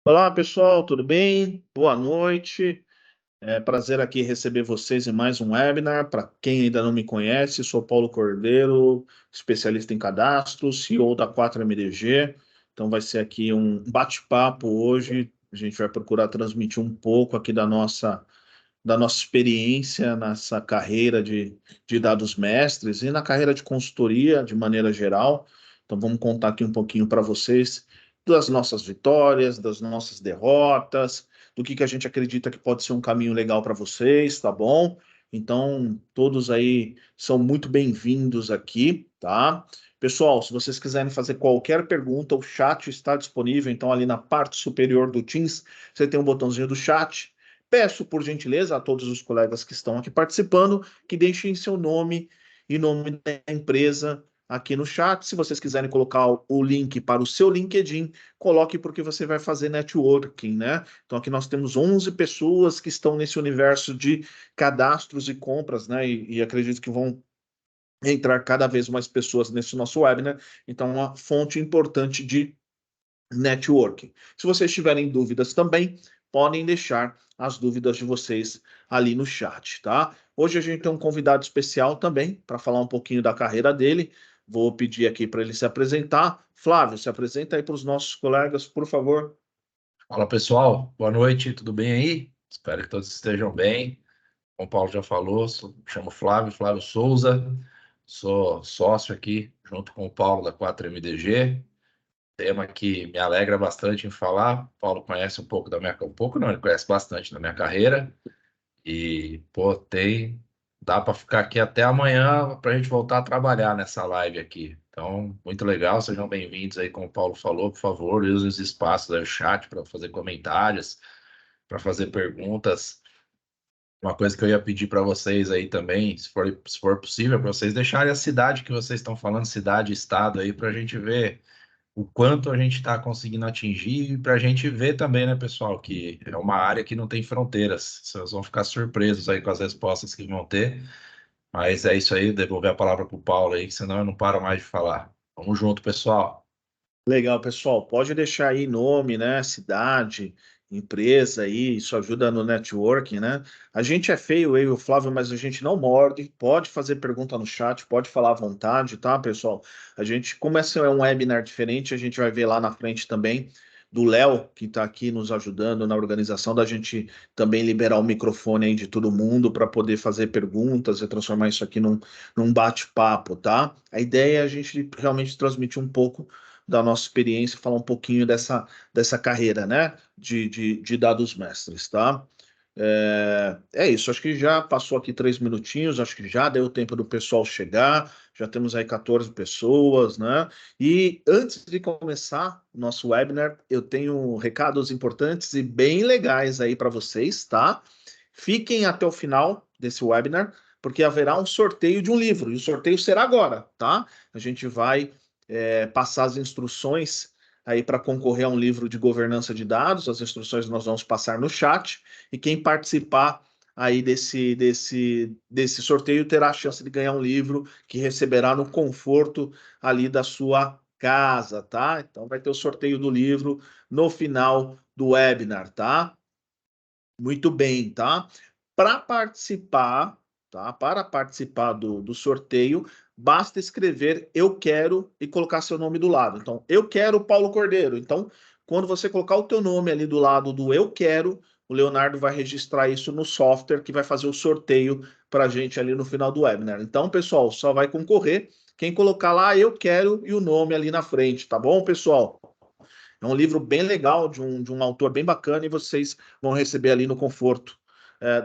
Olá, pessoal, tudo bem? Boa noite. É prazer aqui receber vocês em mais um webinar. Para quem ainda não me conhece, sou Paulo Cordeiro, especialista em cadastro, CEO da 4MDG. Então vai ser aqui um bate-papo hoje. A gente vai procurar transmitir um pouco aqui da nossa experiência nessa carreira de dados mestres e na carreira de consultoria de maneira geral. Então, vamos contar aqui um pouquinho para vocês das nossas vitórias, das nossas derrotas, do que a gente acredita que pode ser um caminho legal para vocês, tá bom? Então, todos aí são muito bem-vindos aqui, tá? Pessoal, se vocês quiserem fazer qualquer pergunta, o chat está disponível. Então, ali na parte superior do Teams, você tem um botãozinho do chat. Peço, por gentileza, a todos os colegas que estão aqui participando, que deixem seu nome e nome da empresa aqui no chat. Se vocês quiserem colocar o link para o seu LinkedIn, coloque porque você vai fazer networking, né? Então aqui nós temos 11 pessoas que estão nesse universo de cadastros e compras, né? E acredito que vão entrar cada vez mais pessoas nesse nosso webinar. Então, é uma fonte importante de networking. Se vocês tiverem dúvidas também, podem deixar as dúvidas de vocês ali no chat, tá? Hoje a gente tem um convidado especial também para falar um pouquinho da carreira dele. Vou pedir aqui para ele se apresentar. Flávio, se apresenta aí para os nossos colegas, por favor. Fala pessoal, boa noite, tudo bem aí? Espero que todos estejam bem. Como o Paulo já falou, me chamo Flávio Souza, sou sócio aqui junto com o Paulo da 4MDG. Tema que me alegra bastante em falar. O Paulo conhece um pouco um pouco não, ele conhece bastante da minha carreira e pô, dá para ficar aqui até amanhã para a gente voltar a trabalhar nessa live aqui. Então, muito legal, sejam bem-vindos aí, como o Paulo falou, por favor, usem os espaços do chat para fazer comentários, para fazer perguntas. Uma coisa que eu ia pedir para vocês aí também, se for possível, para vocês deixarem a cidade que vocês estão falando, cidade e estado aí, para a gente ver o quanto a gente está conseguindo atingir e para a gente ver também, né, pessoal, que é uma área que não tem fronteiras. Vocês vão ficar surpresos aí com as respostas que vão ter. Mas é isso aí, devolver a palavra para o Paulo aí, que senão eu não paro mais de falar. Vamos junto, pessoal. Legal, pessoal. Pode deixar aí nome, né? Cidade, empresa aí, isso ajuda no networking, né? A gente é feio, eu e o Flávio, mas a gente não morde. Pode fazer pergunta no chat, pode falar à vontade, tá, pessoal? A gente, como esse é um webinar diferente, a gente vai ver lá na frente também do Léo, que está aqui nos ajudando na organização, da gente também liberar o microfone aí de todo mundo para poder fazer perguntas e transformar isso aqui num bate-papo, tá? A ideia é a gente realmente transmitir um pouco da nossa experiência, falar um pouquinho dessa carreira, né, de dados mestres, tá? É isso, acho que já passou aqui 3 minutinhos, acho que já deu tempo do pessoal chegar, já temos aí 14 pessoas, né? E antes de começar o nosso webinar, eu tenho recados importantes e bem legais aí para vocês, tá? Fiquem até o final desse webinar, porque haverá um sorteio de um livro, e o sorteio será agora, tá? A gente vai passar as instruções aí para concorrer a um livro de governança de dados. As instruções nós vamos passar no chat e quem participar aí desse sorteio terá a chance de ganhar um livro que receberá no conforto ali da sua casa, tá? Então vai ter o sorteio do livro no final do webinar, tá? Muito bem, tá? Para participar, tá? Para participar do sorteio, basta escrever eu quero e colocar seu nome do lado. Então, eu quero Paulo Cordeiro. Então, quando você colocar o teu nome ali do lado do eu quero, o Leonardo vai registrar isso no software que vai fazer o sorteio para a gente ali no final do webinar. Então, pessoal, só vai concorrer quem colocar lá eu quero e o nome ali na frente, tá bom, pessoal? É um livro bem legal, de um autor bem bacana, e vocês vão receber ali no conforto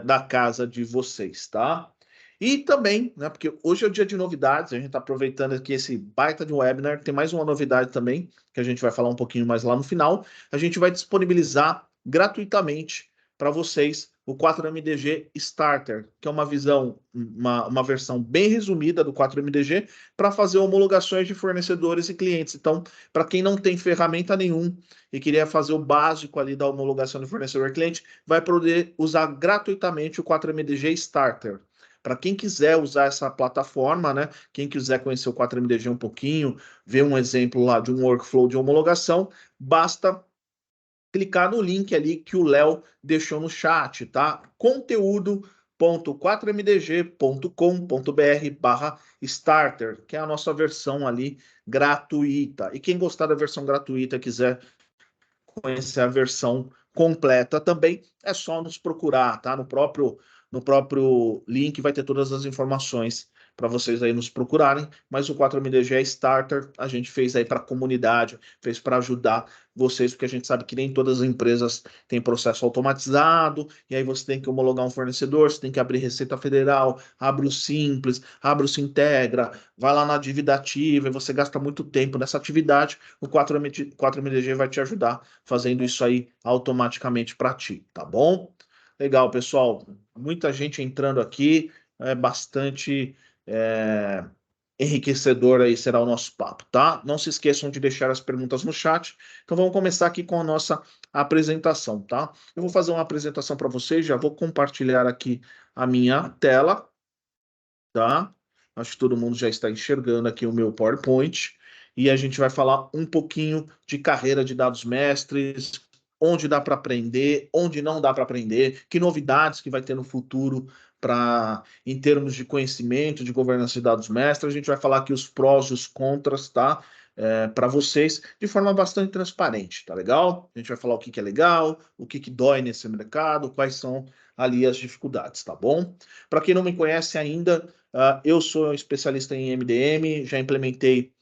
da casa de vocês, tá? E também, né, porque hoje é o dia de novidades, a gente está aproveitando aqui esse baita de um webinar, tem mais uma novidade também, que a gente vai falar um pouquinho mais lá no final. A gente vai disponibilizar gratuitamente para vocês o 4MDG Starter, que é uma visão, uma versão bem resumida do 4MDG para fazer homologações de fornecedores e clientes. Então, para quem não tem ferramenta nenhum e queria fazer o básico ali da homologação de fornecedor-cliente, vai poder usar gratuitamente o 4MDG Starter. Para quem quiser usar essa plataforma, né? Quem quiser conhecer o 4MDG um pouquinho, ver um exemplo lá de um workflow de homologação, basta clicar no link ali que o Léo deixou no chat, tá? conteúdo.4mdg.com.br/starter, que é a nossa versão ali gratuita. E quem gostar da versão gratuita, quiser conhecer a versão completa também, é só nos procurar, tá? No próprio link vai ter todas as informações para vocês aí nos procurarem, mas o 4MDG é starter, a gente fez aí para a comunidade, fez para ajudar vocês, porque a gente sabe que nem todas as empresas têm processo automatizado, e aí você tem que homologar um fornecedor, você tem que abrir Receita Federal, abre o Simples, abre o Sintegra, vai lá na dívida ativa, e você gasta muito tempo nessa atividade, o 4MDG vai te ajudar fazendo isso aí automaticamente para ti, tá bom? Legal, pessoal. Muita gente entrando aqui, é bastante é, enriquecedor aí será o nosso papo, tá? Não se esqueçam de deixar as perguntas no chat. Então vamos começar aqui com a nossa apresentação, tá? Eu vou fazer uma apresentação para vocês, já vou compartilhar aqui a minha tela, tá? Acho que todo mundo já está enxergando aqui o meu PowerPoint. E a gente vai falar um pouquinho de carreira de dados mestres, onde dá para aprender, onde não dá para aprender, que novidades que vai ter no futuro para em termos de conhecimento, de governança de dados mestres. A gente vai falar aqui os prós e os contras, tá? Para vocês, de forma bastante transparente, tá legal? A gente vai falar o que que é legal, o que que dói nesse mercado, quais são ali as dificuldades, tá bom? Para quem não me conhece ainda, eu sou especialista em MDM, já implementei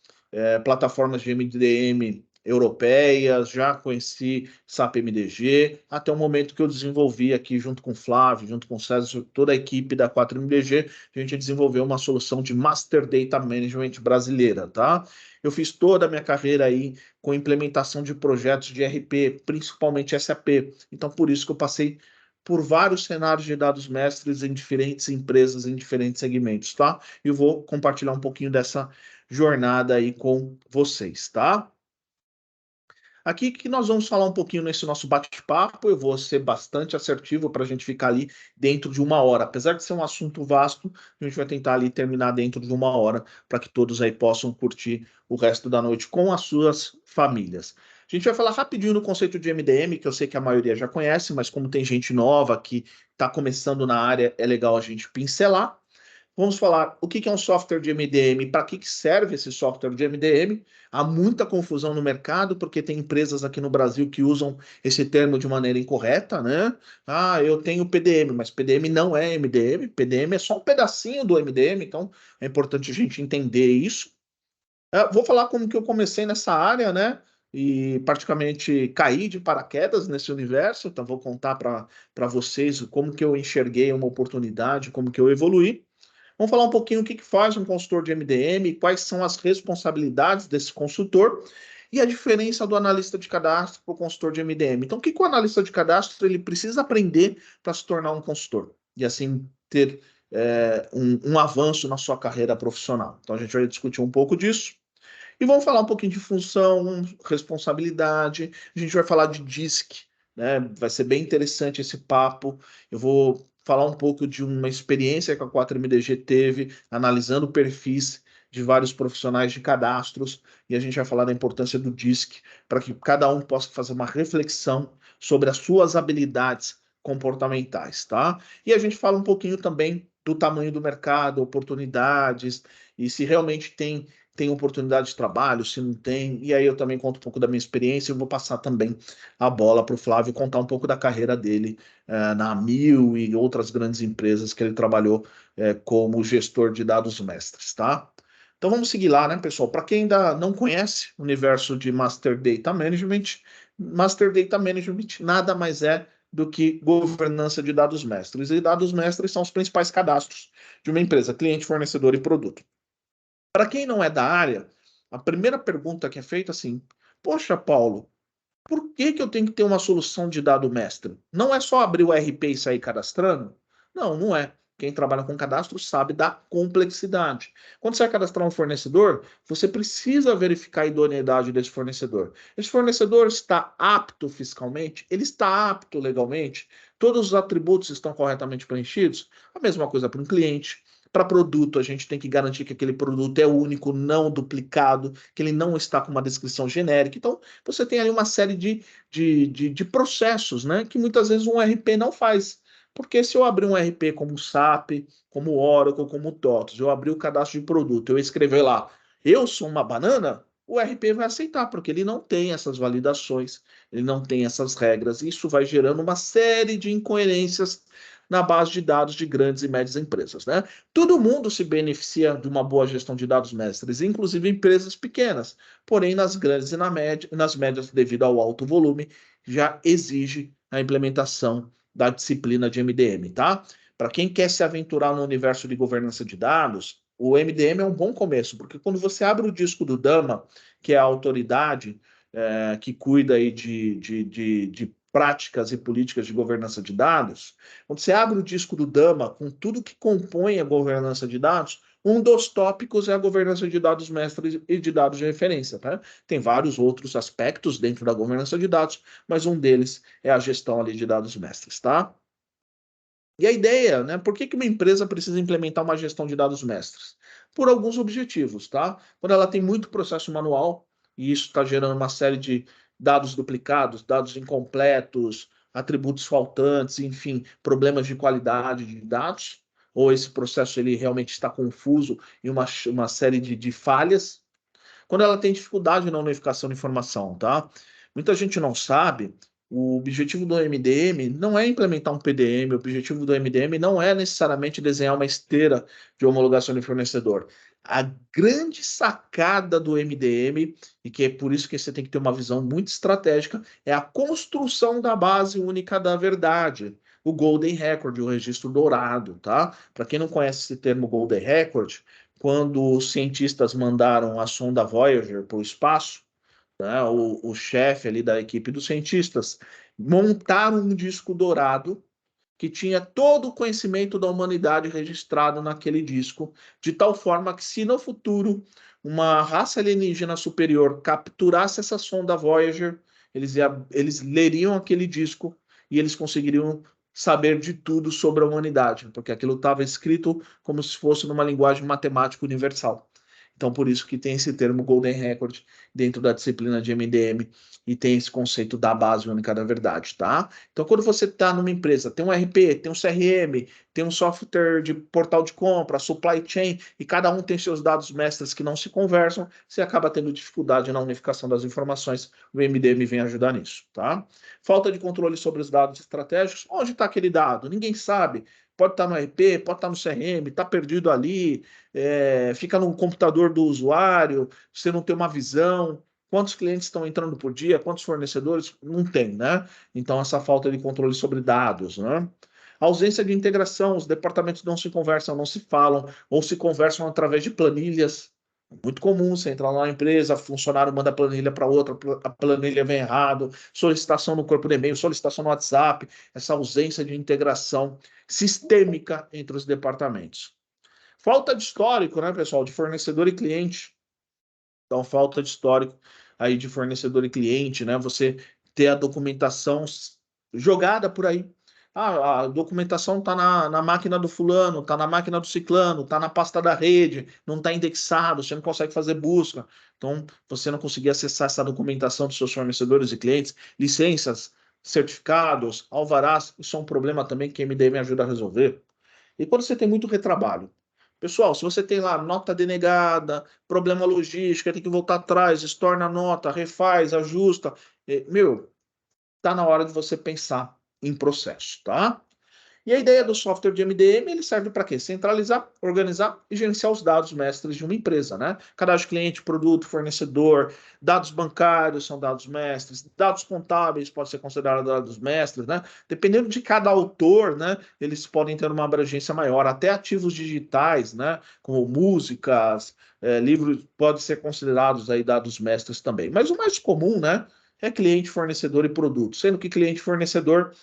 plataformas de MDM europeias, já conheci SAP MDG, até o momento que eu desenvolvi aqui junto com o Flávio, junto com o César, toda a equipe da 4MDG, a gente desenvolveu uma solução de Master Data Management brasileira, tá? Eu fiz toda a minha carreira aí com implementação de projetos de RP, principalmente SAP, então por isso que eu passei por vários cenários de dados mestres em diferentes empresas, em diferentes segmentos, tá? E eu vou compartilhar um pouquinho dessa jornada aí com vocês, tá? Aqui que nós vamos falar um pouquinho nesse nosso bate-papo, eu vou ser bastante assertivo para a gente ficar ali dentro de uma hora. Apesar de ser um assunto vasto, a gente vai tentar ali terminar dentro de uma hora para que todos aí possam curtir o resto da noite com as suas famílias. A gente vai falar rapidinho no conceito de MDM, que eu sei que a maioria já conhece, mas como tem gente nova que está começando na área, é legal a gente pincelar. Vamos falar o que é um software de MDM, para que serve esse software de MDM. Há muita confusão no mercado, porque tem empresas aqui no Brasil que usam esse termo de maneira incorreta, né? Ah, eu tenho PDM, mas PDM não é MDM, PDM é só um pedacinho do MDM, então é importante a gente entender isso. Vou falar como que eu comecei nessa área, né? E praticamente caí de paraquedas nesse universo, então vou contar para vocês como que eu enxerguei uma oportunidade, como que eu evoluí. Vamos falar um pouquinho o que que faz um consultor de MDM, quais são as responsabilidades desse consultor e a diferença do analista de cadastro para o consultor de MDM. Então, o que que o analista de cadastro ele precisa aprender para se tornar um consultor e assim ter um avanço na sua carreira profissional? Então, a gente vai discutir um pouco disso. E vamos falar um pouquinho de função, responsabilidade, a gente vai falar de DISC, né? Vai ser bem interessante esse papo. Eu vou falar um pouco de uma experiência que a 4MDG teve, analisando perfis de vários profissionais de cadastros, e a gente vai falar da importância do DISC, para que cada um possa fazer uma reflexão sobre as suas habilidades comportamentais, tá? E a gente fala um pouquinho também do tamanho do mercado, oportunidades, e se realmente tem oportunidade de trabalho, se não tem. E aí eu também conto um pouco da minha experiência e vou passar também a bola para o Flávio contar um pouco da carreira dele na Mil e outras grandes empresas que ele trabalhou como gestor de dados mestres, tá? Então vamos seguir lá, né, pessoal? Para quem ainda não conhece o universo de Master Data Management nada mais é do que governança de dados mestres. E dados mestres são os principais cadastros de uma empresa, cliente, fornecedor e produto. Para quem não é da área, a primeira pergunta que é feita é assim: poxa, Paulo, por que que eu tenho que ter uma solução de dado mestre? Não é só abrir o RP e sair cadastrando? Não, não é. Quem trabalha com cadastro sabe da complexidade. Quando você vai cadastrar um fornecedor, você precisa verificar a idoneidade desse fornecedor. Esse fornecedor está apto fiscalmente? Ele está apto legalmente? Todos os atributos estão corretamente preenchidos? A mesma coisa para um cliente. Para produto, a gente tem que garantir que aquele produto é único, não duplicado, que ele não está com uma descrição genérica. Então, você tem ali uma série de processos, né, que muitas vezes um RP não faz. Porque se eu abrir um RP como o SAP, como o Oracle, como o TOTOS, eu abrir o cadastro de produto, eu escrever lá, eu sou uma banana, o RP vai aceitar, porque ele não tem essas validações, ele não tem essas regras, e isso vai gerando uma série de incoerências na base de dados de grandes e médias empresas, né? Todo mundo se beneficia de uma boa gestão de dados mestres, inclusive empresas pequenas, porém nas grandes e nas médias, devido ao alto volume, já exige a implementação da disciplina de MDM, tá? Para quem quer se aventurar no universo de governança de dados, o MDM é um bom começo, porque quando você abre o disco do DAMA, que é a autoridade que cuida aí de práticas e políticas de governança de dados, quando você abre o disco do DAMA com tudo que compõe a governança de dados, um dos tópicos é a governança de dados mestres e de dados de referência. Tá? Tem vários outros aspectos dentro da governança de dados, mas um deles é a gestão ali de dados mestres. Tá? E a ideia, né? Por que uma empresa precisa implementar uma gestão de dados mestres? Por alguns objetivos, tá? Quando ela tem muito processo manual, e isso está gerando uma série de dados duplicados, dados incompletos, atributos faltantes, enfim, problemas de qualidade de dados, ou esse processo ele realmente está confuso e uma série de falhas. Quando ela tem dificuldade na unificação de informação, tá? Muita gente não sabe, o objetivo do MDM não é implementar um PDM, o objetivo do MDM não é necessariamente desenhar uma esteira de homologação de fornecedor. A grande sacada do MDM, e que é por isso que você tem que ter uma visão muito estratégica, é a construção da base única da verdade, o Golden Record, o registro dourado, tá? Para quem não conhece esse termo Golden Record, quando os cientistas mandaram a sonda Voyager para o espaço, né, o chefe ali da equipe dos cientistas montaram um disco dourado que tinha todo o conhecimento da humanidade registrado naquele disco, de tal forma que se no futuro uma raça alienígena superior capturasse essa sonda Voyager, eles leriam aquele disco e eles conseguiriam saber de tudo sobre a humanidade, porque aquilo estava escrito como se fosse numa linguagem matemática universal. Então, por isso que tem esse termo Golden Record dentro da disciplina de MDM e tem esse conceito da base única da verdade, tá? Então, quando você está numa empresa, tem um RP, tem um CRM, tem um software de portal de compra, supply chain, e cada um tem seus dados mestres que não se conversam, você acaba tendo dificuldade na unificação das informações. O MDM vem ajudar nisso, tá? Falta de controle sobre os dados estratégicos. Onde está aquele dado? Ninguém sabe. Pode estar no RP, pode estar no CRM, está perdido ali, fica no computador do usuário, você não tem uma visão. Quantos clientes estão entrando por dia? Quantos fornecedores? Não tem, né? Então, essa falta de controle sobre dados, né? A ausência de integração, os departamentos não se conversam, não se falam, ou se conversam através de planilhas. É muito comum você entrar lá na empresa, funcionário manda a planilha para outra, a planilha vem errado, solicitação no corpo de e-mail, solicitação no WhatsApp, essa ausência de integração sistêmica entre os departamentos. Falta de histórico, né, pessoal, de fornecedor e cliente. Então, falta de histórico aí de fornecedor e cliente, né? Você ter a documentação jogada por aí. Ah, a documentação está na máquina do fulano, está na máquina do ciclano, está na pasta da rede, não está indexado, você não consegue fazer busca. Então, você não conseguir acessar essa documentação dos seus fornecedores e clientes, licenças, certificados, alvarás, isso é um problema também que a MDM ajuda a resolver. E quando você tem muito retrabalho, pessoal, se você tem lá nota denegada, problema logístico, tem que voltar atrás, estorna a nota, refaz, ajusta, meu, tá na hora de você pensar em processo, tá? E a ideia do software de MDM, ele serve para quê? Centralizar, organizar e gerenciar os dados mestres de uma empresa, né? Cadastro de cliente, produto, fornecedor, dados bancários são dados mestres, dados contábeis podem ser considerados dados mestres, né? Dependendo de cada autor, né? Eles podem ter uma abrangência maior, até ativos digitais, né? Como músicas, livros, podem ser considerados aí dados mestres também. Mas o mais comum, né? É cliente, fornecedor e produto, sendo que cliente e fornecedor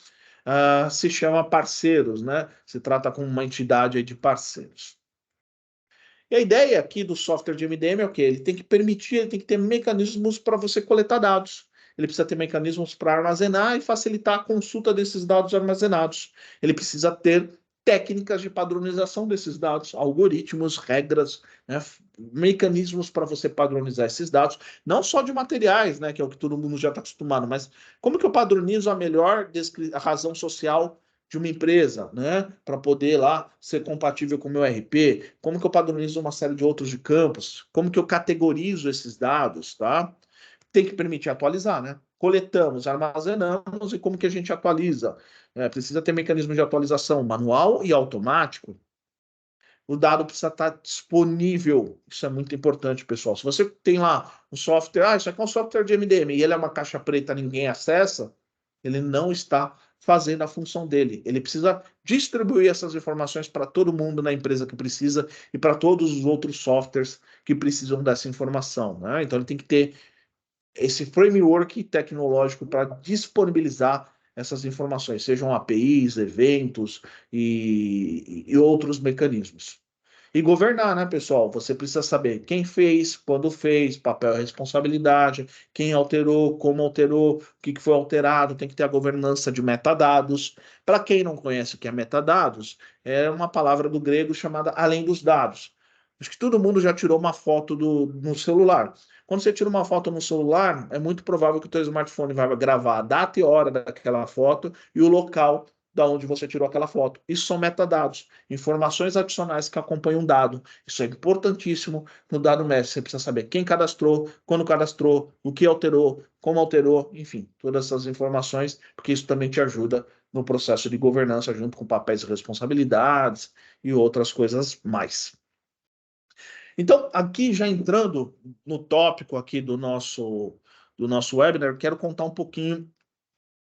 se chama parceiros, né? Se trata com uma entidade aí de parceiros. E a ideia aqui do software de MDM é o quê? Ele tem que permitir, ele tem que ter mecanismos para você coletar dados. Ele precisa ter mecanismos para armazenar e facilitar a consulta desses dados armazenados. Ele precisa ter técnicas de padronização desses dados, algoritmos, regras, né, mecanismos para você padronizar esses dados, não só de materiais, né, que é o que todo mundo já está acostumado, mas como que eu padronizo a melhor a razão social de uma empresa, né, para poder lá ser compatível com o meu RP, como que eu padronizo uma série de outros de campos, como que eu categorizo esses dados, tá? Tem que permitir atualizar, né? Coletamos, armazenamos e como que a gente atualiza? Precisa ter mecanismo de atualização manual e automático. O dado precisa estar disponível. Isso é muito importante, pessoal. Se você tem lá um software, isso aqui é um software de MDM e ele é uma caixa preta, ninguém acessa, ele não está fazendo a função dele. Ele precisa distribuir essas informações para todo mundo na empresa que precisa e para todos os outros softwares que precisam dessa informação, né? Então ele tem que ter esse framework tecnológico para disponibilizar essas informações, sejam APIs, eventos e outros mecanismos. E governar, né, pessoal? Você precisa saber quem fez, quando fez, papel e responsabilidade, quem alterou, como alterou, o que foi alterado, tem que ter a governança de metadados. Para quem não conhece o que é metadados, é uma palavra do grego chamada além dos dados. Acho que todo mundo já tirou uma foto no celular. Quando você tira uma foto no celular, é muito provável que o teu smartphone vai gravar a data e hora daquela foto e o local da onde você tirou aquela foto. Isso são metadados, informações adicionais que acompanham um dado. Isso é importantíssimo no dado mestre. Você precisa saber quem cadastrou, quando cadastrou, o que alterou, como alterou, enfim, todas essas informações, porque isso também te ajuda no processo de governança, junto com papéis e responsabilidades e outras coisas mais. Então, aqui já entrando no tópico aqui do nosso webinar, quero contar um pouquinho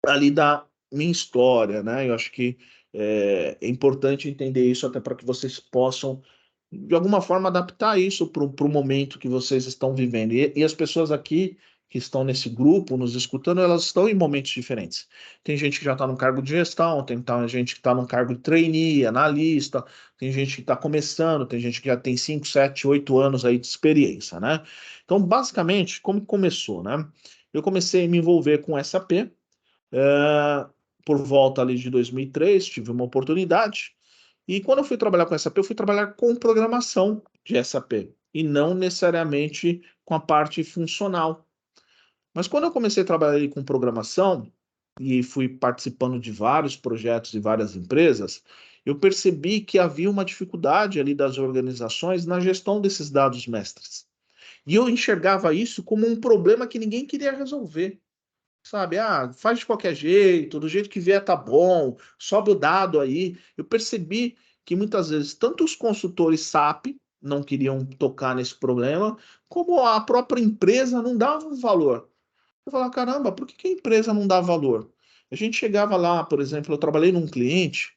ali da minha história, né? Eu acho que é importante entender isso até para que vocês possam, de alguma forma, adaptar isso para o momento que vocês estão vivendo. E as pessoas aqui que estão nesse grupo, nos escutando, elas estão em momentos diferentes. Tem gente que já está no cargo de gestão, tem gente que está no cargo de trainee, analista, tem gente que está começando, tem gente que já tem 5, 7, 8 anos aí de experiência, né? Então, basicamente, como começou, né? Eu comecei a me envolver com SAP, é, por volta ali de 2003, tive uma oportunidade. E quando eu fui trabalhar com SAP, eu fui trabalhar com programação de SAP e não necessariamente com a parte funcional. Mas quando eu comecei a trabalhar ali com programação e fui participando de vários projetos e várias empresas, eu percebi que havia uma dificuldade ali das organizações na gestão desses dados mestres. E eu enxergava isso como um problema que ninguém queria resolver. Sabe, faz de qualquer jeito, do jeito que vier tá bom, sobe o dado aí. Eu percebi que muitas vezes tanto os consultores SAP não queriam tocar nesse problema, como a própria empresa não dava um valor. Eu falava, caramba, por que que a empresa não dá valor? A gente chegava lá, por exemplo, eu trabalhei num cliente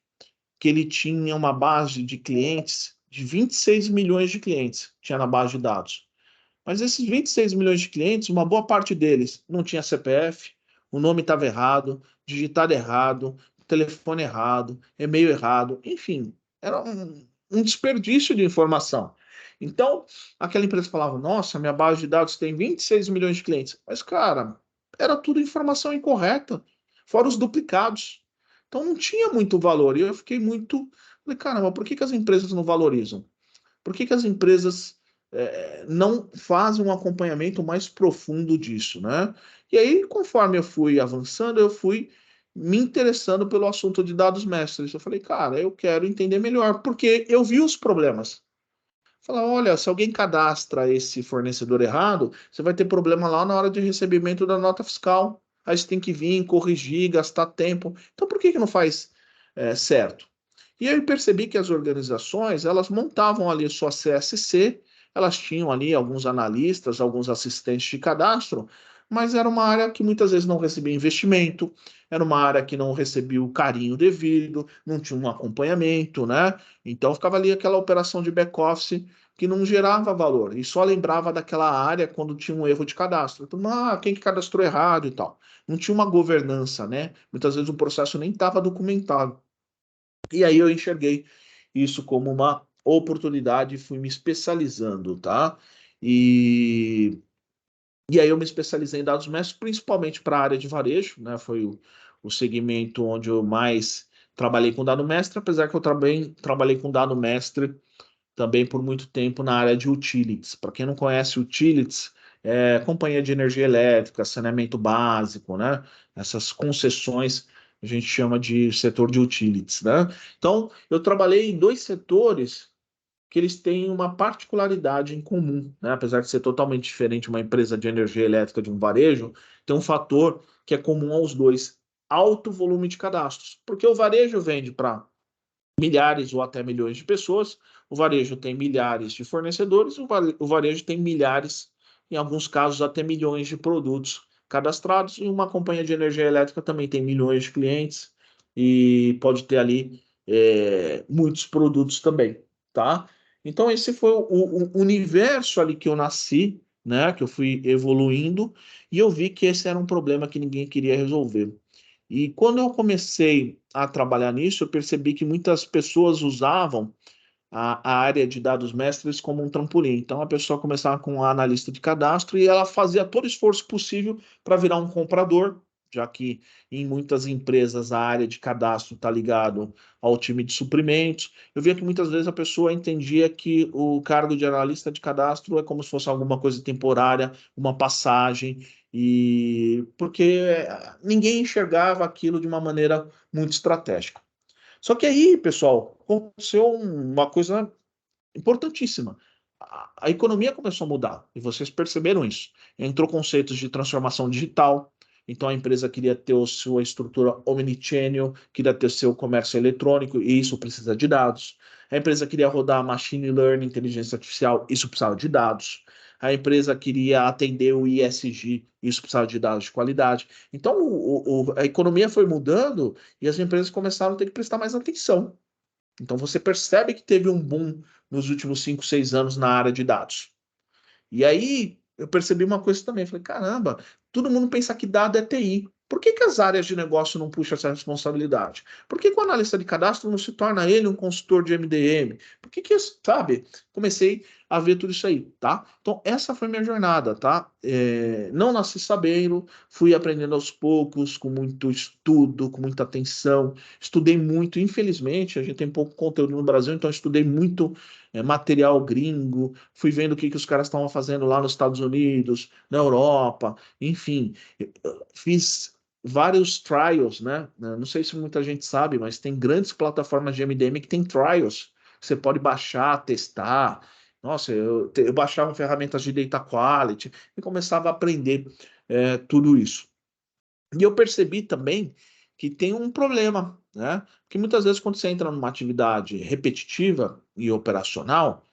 que ele tinha uma base de clientes de 26 milhões de clientes, tinha na base de dados. Mas esses 26 milhões de clientes, uma boa parte deles não tinha CPF, o nome estava errado, digitado errado, telefone errado, e-mail errado, enfim, era um desperdício de informação. Então, aquela empresa falava: Nossa, minha base de dados tem 26 milhões de clientes. Mas, cara, era tudo informação incorreta, fora os duplicados. Então, não tinha muito valor. E eu fiquei muito. Falei, caramba, por que que as empresas não valorizam? Por que que as empresas não fazem um acompanhamento mais profundo disso, né? E aí, conforme eu fui avançando, eu fui me interessando pelo assunto de dados mestres. Eu falei, cara, eu quero entender melhor, porque eu vi os problemas. Falar, olha, se alguém cadastra esse fornecedor errado, você vai ter problema lá na hora de recebimento da nota fiscal. Aí você tem que vir, corrigir, gastar tempo. Então, por que que não faz certo? E aí eu percebi que as organizações, elas montavam ali sua CSC, elas tinham ali alguns analistas, alguns assistentes de cadastro, mas era uma área que muitas vezes não recebia investimento, era uma área que não recebia o carinho devido, não tinha um acompanhamento, né? Então ficava ali aquela operação de back-office que não gerava valor, e só lembrava daquela área quando tinha um erro de cadastro. Então, quem que cadastrou errado e tal. Não tinha uma governança, né? Muitas vezes o processo nem estava documentado. E aí eu enxerguei isso como uma oportunidade e fui me especializando, tá? E, e aí eu me especializei em dados mestres, principalmente para a área de varejo, né? Foi o segmento onde eu mais trabalhei com dado mestre, apesar que eu também trabalhei com dado mestre também por muito tempo na área de utilities. Para quem não conhece utilities, é companhia de energia elétrica, saneamento básico, né? Essas concessões a gente chama de setor de utilities, né? Então, eu trabalhei em dois setores que eles têm uma particularidade em comum, né? Apesar de ser totalmente diferente uma empresa de energia elétrica de um varejo, tem um fator que é comum aos dois: alto volume de cadastros. Porque o varejo vende para milhares ou até milhões de pessoas, o varejo tem milhares de fornecedores, o varejo tem milhares, em alguns casos até milhões de produtos cadastrados, e uma companhia de energia elétrica também tem milhões de clientes e pode ter ali muitos produtos também, tá? Então esse foi o universo ali que eu nasci, né? Que eu fui evoluindo e eu vi que esse era um problema que ninguém queria resolver. E quando eu comecei a trabalhar nisso, eu percebi que muitas pessoas usavam a área de dados mestres como um trampolim. Então, a pessoa começava com um analista de cadastro e ela fazia todo o esforço possível para virar um comprador, já que em muitas empresas a área de cadastro está ligado ao time de suprimentos. Eu via que muitas vezes a pessoa entendia que o cargo de analista de cadastro é como se fosse alguma coisa temporária, uma passagem, e porque ninguém enxergava aquilo de uma maneira muito estratégica. Só que aí, pessoal, aconteceu uma coisa importantíssima. A economia começou a mudar e vocês perceberam isso. Entrou conceitos de transformação digital. Então a empresa queria ter a sua estrutura omnichannel, queria ter seu comércio eletrônico, e isso precisa de dados. A empresa queria rodar machine learning, inteligência artificial, isso precisava de dados. A empresa queria atender o ISG, isso precisava de dados de qualidade. Então a economia foi mudando e as empresas começaram a ter que prestar mais atenção. Então você percebe que teve um boom nos últimos 5, 6 anos na área de dados. E aí eu percebi uma coisa também, falei, caramba, todo mundo pensa que dado é TI. Por que que as áreas de negócio não puxam essa responsabilidade? Por que que o analista de cadastro não se torna ele um consultor de MDM? Por que que, sabe? Comecei a ver tudo isso aí, tá? Então, essa foi minha jornada, tá? Não nasci sabendo, fui aprendendo aos poucos, com muito estudo, com muita atenção. Estudei muito, infelizmente, a gente tem pouco conteúdo no Brasil, então eu estudei muito material gringo, fui vendo o que, que os caras estavam fazendo lá nos Estados Unidos, na Europa, enfim, fiz vários trials, né? Não sei se muita gente sabe, mas tem grandes plataformas de MDM que tem trials. Você pode baixar, testar. Nossa, eu baixava ferramentas de data quality e começava a aprender tudo isso. E eu percebi também que tem um problema, né? Que muitas vezes quando você entra numa atividade repetitiva e operacional,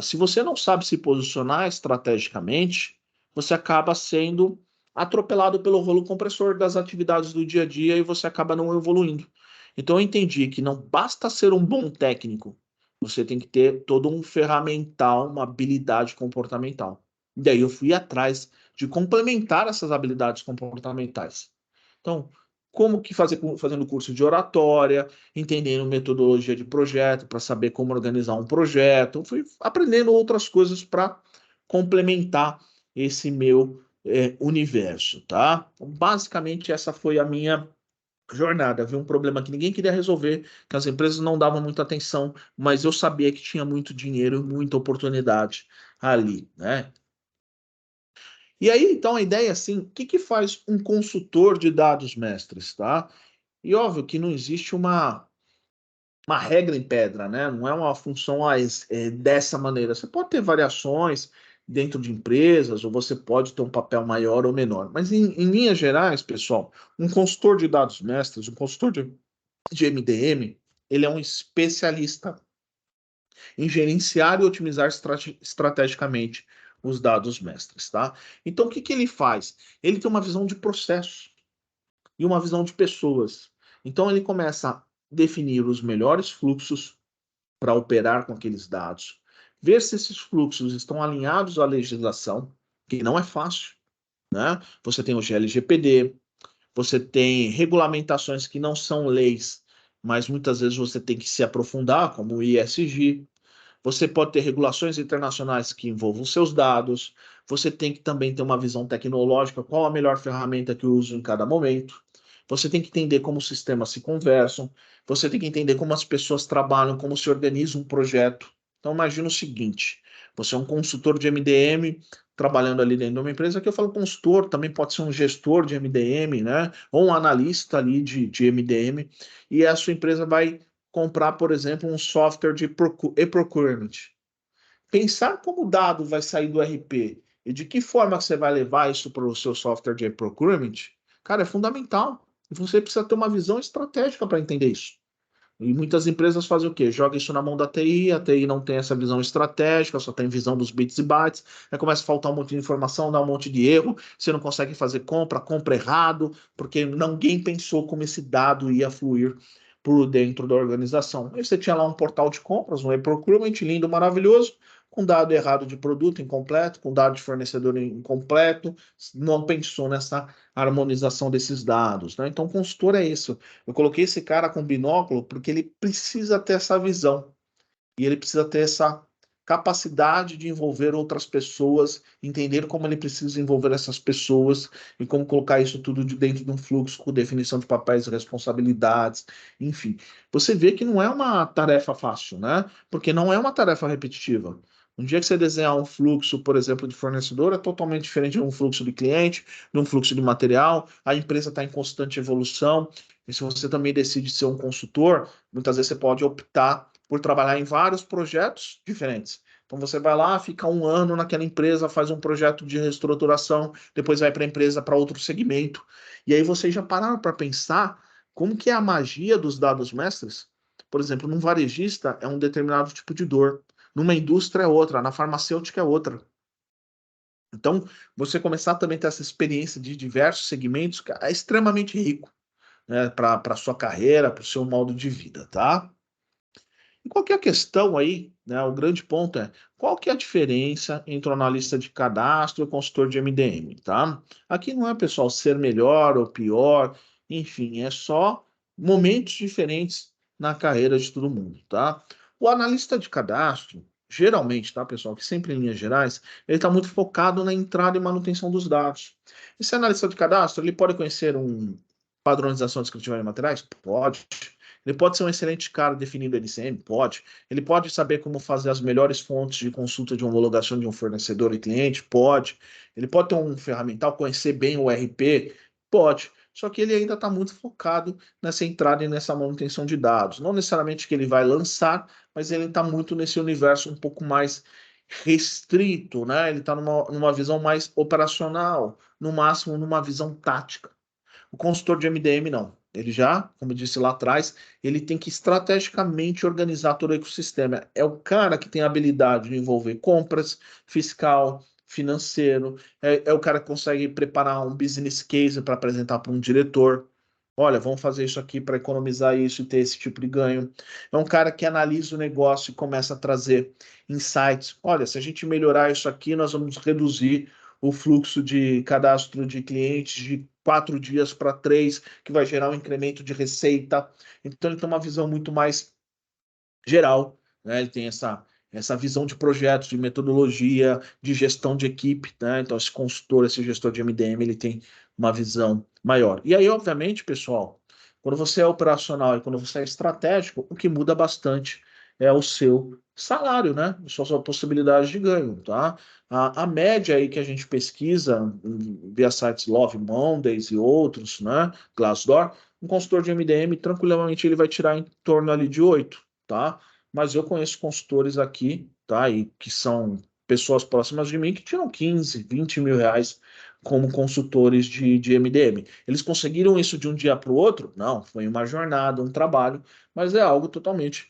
se você não sabe se posicionar estrategicamente, você acaba sendo atropelado pelo rolo compressor das atividades do dia a dia e você acaba não evoluindo. Então eu entendi que não basta ser um bom técnico, você tem que ter todo um ferramental, uma habilidade comportamental. E daí eu fui atrás de complementar essas habilidades comportamentais. Então, como que fazer fazendo curso de oratória, entendendo metodologia de projeto para saber como organizar um projeto. Eu fui aprendendo outras coisas para complementar esse meu universo, tá? Então, basicamente essa foi a minha jornada. Vi um problema que ninguém queria resolver, que as empresas não davam muita atenção, mas eu sabia que tinha muito dinheiro, muita oportunidade ali, né? E aí, então, a ideia é assim, o que que faz um consultor de dados mestres, tá? E óbvio que não existe uma regra em pedra, né? Não é uma função dessa maneira. Você pode ter variações dentro de empresas, ou você pode ter um papel maior ou menor. Mas, em linhas gerais, pessoal, um consultor de dados mestres, um consultor de MDM, ele é um especialista em gerenciar e otimizar estrategicamente os dados mestres, tá? Então, o que que ele faz? Ele tem uma visão de processo e uma visão de pessoas. Então, ele começa a definir os melhores fluxos para operar com aqueles dados, ver se esses fluxos estão alinhados à legislação, que não é fácil, né? Você tem o GLGPD, você tem regulamentações que não são leis, mas muitas vezes você tem que se aprofundar, como o ISG. Você pode ter regulações internacionais que envolvam seus dados. Você tem que também ter uma visão tecnológica, qual a melhor ferramenta que eu uso em cada momento. você tem que entender como os sistemas se conversam, você tem que entender como as pessoas trabalham, como se organiza um projeto. Então, imagina o seguinte: você é um consultor de MDM trabalhando ali dentro de uma empresa, que eu falo consultor, também pode ser um gestor de MDM, né? Ou um analista ali de MDM, e a sua empresa vai comprar, por exemplo, um software de e-procurement. Pensar como o dado vai sair do RP e de que forma você vai levar isso para o seu software de procurement, cara, é fundamental. E você precisa ter uma visão estratégica para entender isso. E muitas empresas fazem o quê? Joga isso na mão da TI, a TI não tem essa visão estratégica, só tem visão dos bits e bytes, aí começa a faltar um monte de informação, dá um monte de erro, você não consegue fazer compra, compra errado, porque ninguém pensou como esse dado ia fluir por dentro da organização. Aí você tinha lá um portal de compras, um e-procurement lindo, maravilhoso, com dado errado de produto incompleto, com dado de fornecedor incompleto, não pensou nessa harmonização desses dados, né? Então, consultor é isso. Eu coloquei esse cara com binóculo porque ele precisa ter essa visão e ele precisa ter essa capacidade de envolver outras pessoas, entender como ele precisa envolver essas pessoas e como colocar isso tudo dentro de um fluxo com definição de papéis e responsabilidades, enfim. Você vê que não é uma tarefa fácil, né? Porque não é uma tarefa repetitiva. Um dia que você desenhar um fluxo, por exemplo, de fornecedor, é totalmente diferente de um fluxo de cliente, de um fluxo de material. A empresa está em constante evolução. E se você também decide ser um consultor, muitas vezes você pode optar por trabalhar em vários projetos diferentes. Então você vai lá, fica um ano naquela empresa, faz um projeto de reestruturação, depois vai para a empresa para outro segmento. E aí vocês já pararam para pensar como que é a magia dos dados mestres? Por exemplo, num varejista é um determinado tipo de dor, numa indústria é outra, na farmacêutica é outra. Então, você começar também a ter essa experiência de diversos segmentos é extremamente rico, né, para a sua carreira, para o seu modo de vida, tá? E qual que é a questão aí, né? O grande ponto é qual que é a diferença entre o analista de cadastro e o consultor de MDM, tá? Aqui não é, pessoal, ser melhor ou pior, enfim, é só momentos diferentes na carreira de todo mundo, tá? O analista de cadastro, geralmente, tá, pessoal, que sempre em linhas gerais, ele está muito focado na entrada e manutenção dos dados. Esse analista de cadastro, ele pode conhecer um padronização descritiva de materiais? Pode. Ele pode ser um excelente cara definindo LCM? Pode. Ele pode saber como fazer as melhores fontes de consulta de homologação de um fornecedor e cliente? Pode. Ele pode ter um ferramental, conhecer bem o RP? Pode. Só que ele ainda está muito focado nessa entrada e nessa manutenção de dados. Não necessariamente que ele vai lançar, mas ele está muito nesse universo um pouco mais restrito, né? Ele está numa visão mais operacional, no máximo numa visão tática. O consultor de MDM não. Ele já, como eu disse lá atrás, ele tem que estrategicamente organizar todo o ecossistema. É o cara que tem a habilidade de envolver compras, fiscal, financeiro. É o cara que consegue preparar um business case para apresentar para um diretor. Olha, vamos fazer isso aqui para economizar isso e ter esse tipo de ganho. É um cara que analisa o negócio e começa a trazer insights. Olha, se a gente melhorar isso aqui, nós vamos reduzir o fluxo de cadastro de clientes de 4 dias para 3, que vai gerar um incremento de receita. Então, ele tem uma visão muito mais geral, né? Ele tem essa visão de projetos, de metodologia, de gestão de equipe, né? Então, esse consultor, esse gestor de MDM, ele tem uma visão maior. E aí, obviamente, pessoal, quando você é operacional e quando você é estratégico, o que muda bastante é o seu salário, né? Suas possibilidades de ganho, tá? A média aí que a gente pesquisa via sites Love Mondays e outros, né? Glassdoor, um consultor de MDM, tranquilamente, ele vai tirar em torno ali de 8, tá? Mas eu conheço consultores aqui, tá? E que são pessoas próximas de mim que tiram 15, 20 mil reais como consultores de MDM. Eles conseguiram isso de um dia para o outro? Não, foi uma jornada, um trabalho, mas é algo totalmente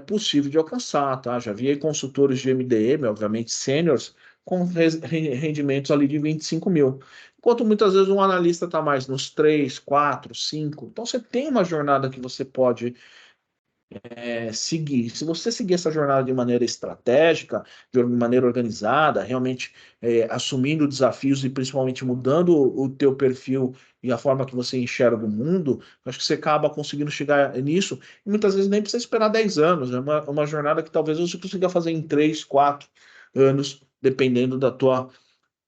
possível de alcançar, tá? Já vi consultores de MDM, obviamente sêniores, com rendimentos ali de 25 mil. Enquanto muitas vezes um analista está mais nos 3, 4, 5. Então você tem uma jornada que você pode seguir. Se você seguir essa jornada de maneira estratégica, de maneira organizada, realmente assumindo desafios e principalmente mudando o teu perfil e a forma que você enxerga o mundo, acho que você acaba conseguindo chegar nisso. E muitas vezes nem precisa esperar 10 anos. É uma jornada que talvez você consiga fazer em 3, 4 anos, dependendo da tua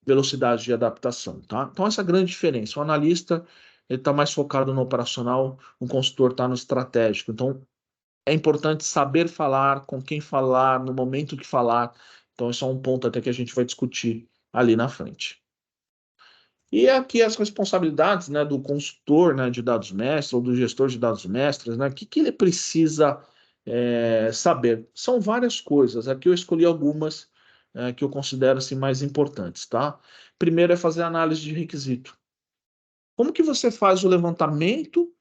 velocidade de adaptação, tá? Então, essa é a grande diferença. O analista ele está mais focado no operacional, o consultor está no estratégico. Então, é importante saber falar, com quem falar, no momento que falar. Então, isso é um ponto até que a gente vai discutir ali na frente. E aqui as responsabilidades, né, do consultor, né, de dados mestres ou do gestor de dados mestres, né, o que ele precisa saber? São várias coisas. Aqui eu escolhi algumas que eu considero assim, mais importantes, tá? Primeiro é fazer análise de requisito. Como que você faz o levantamento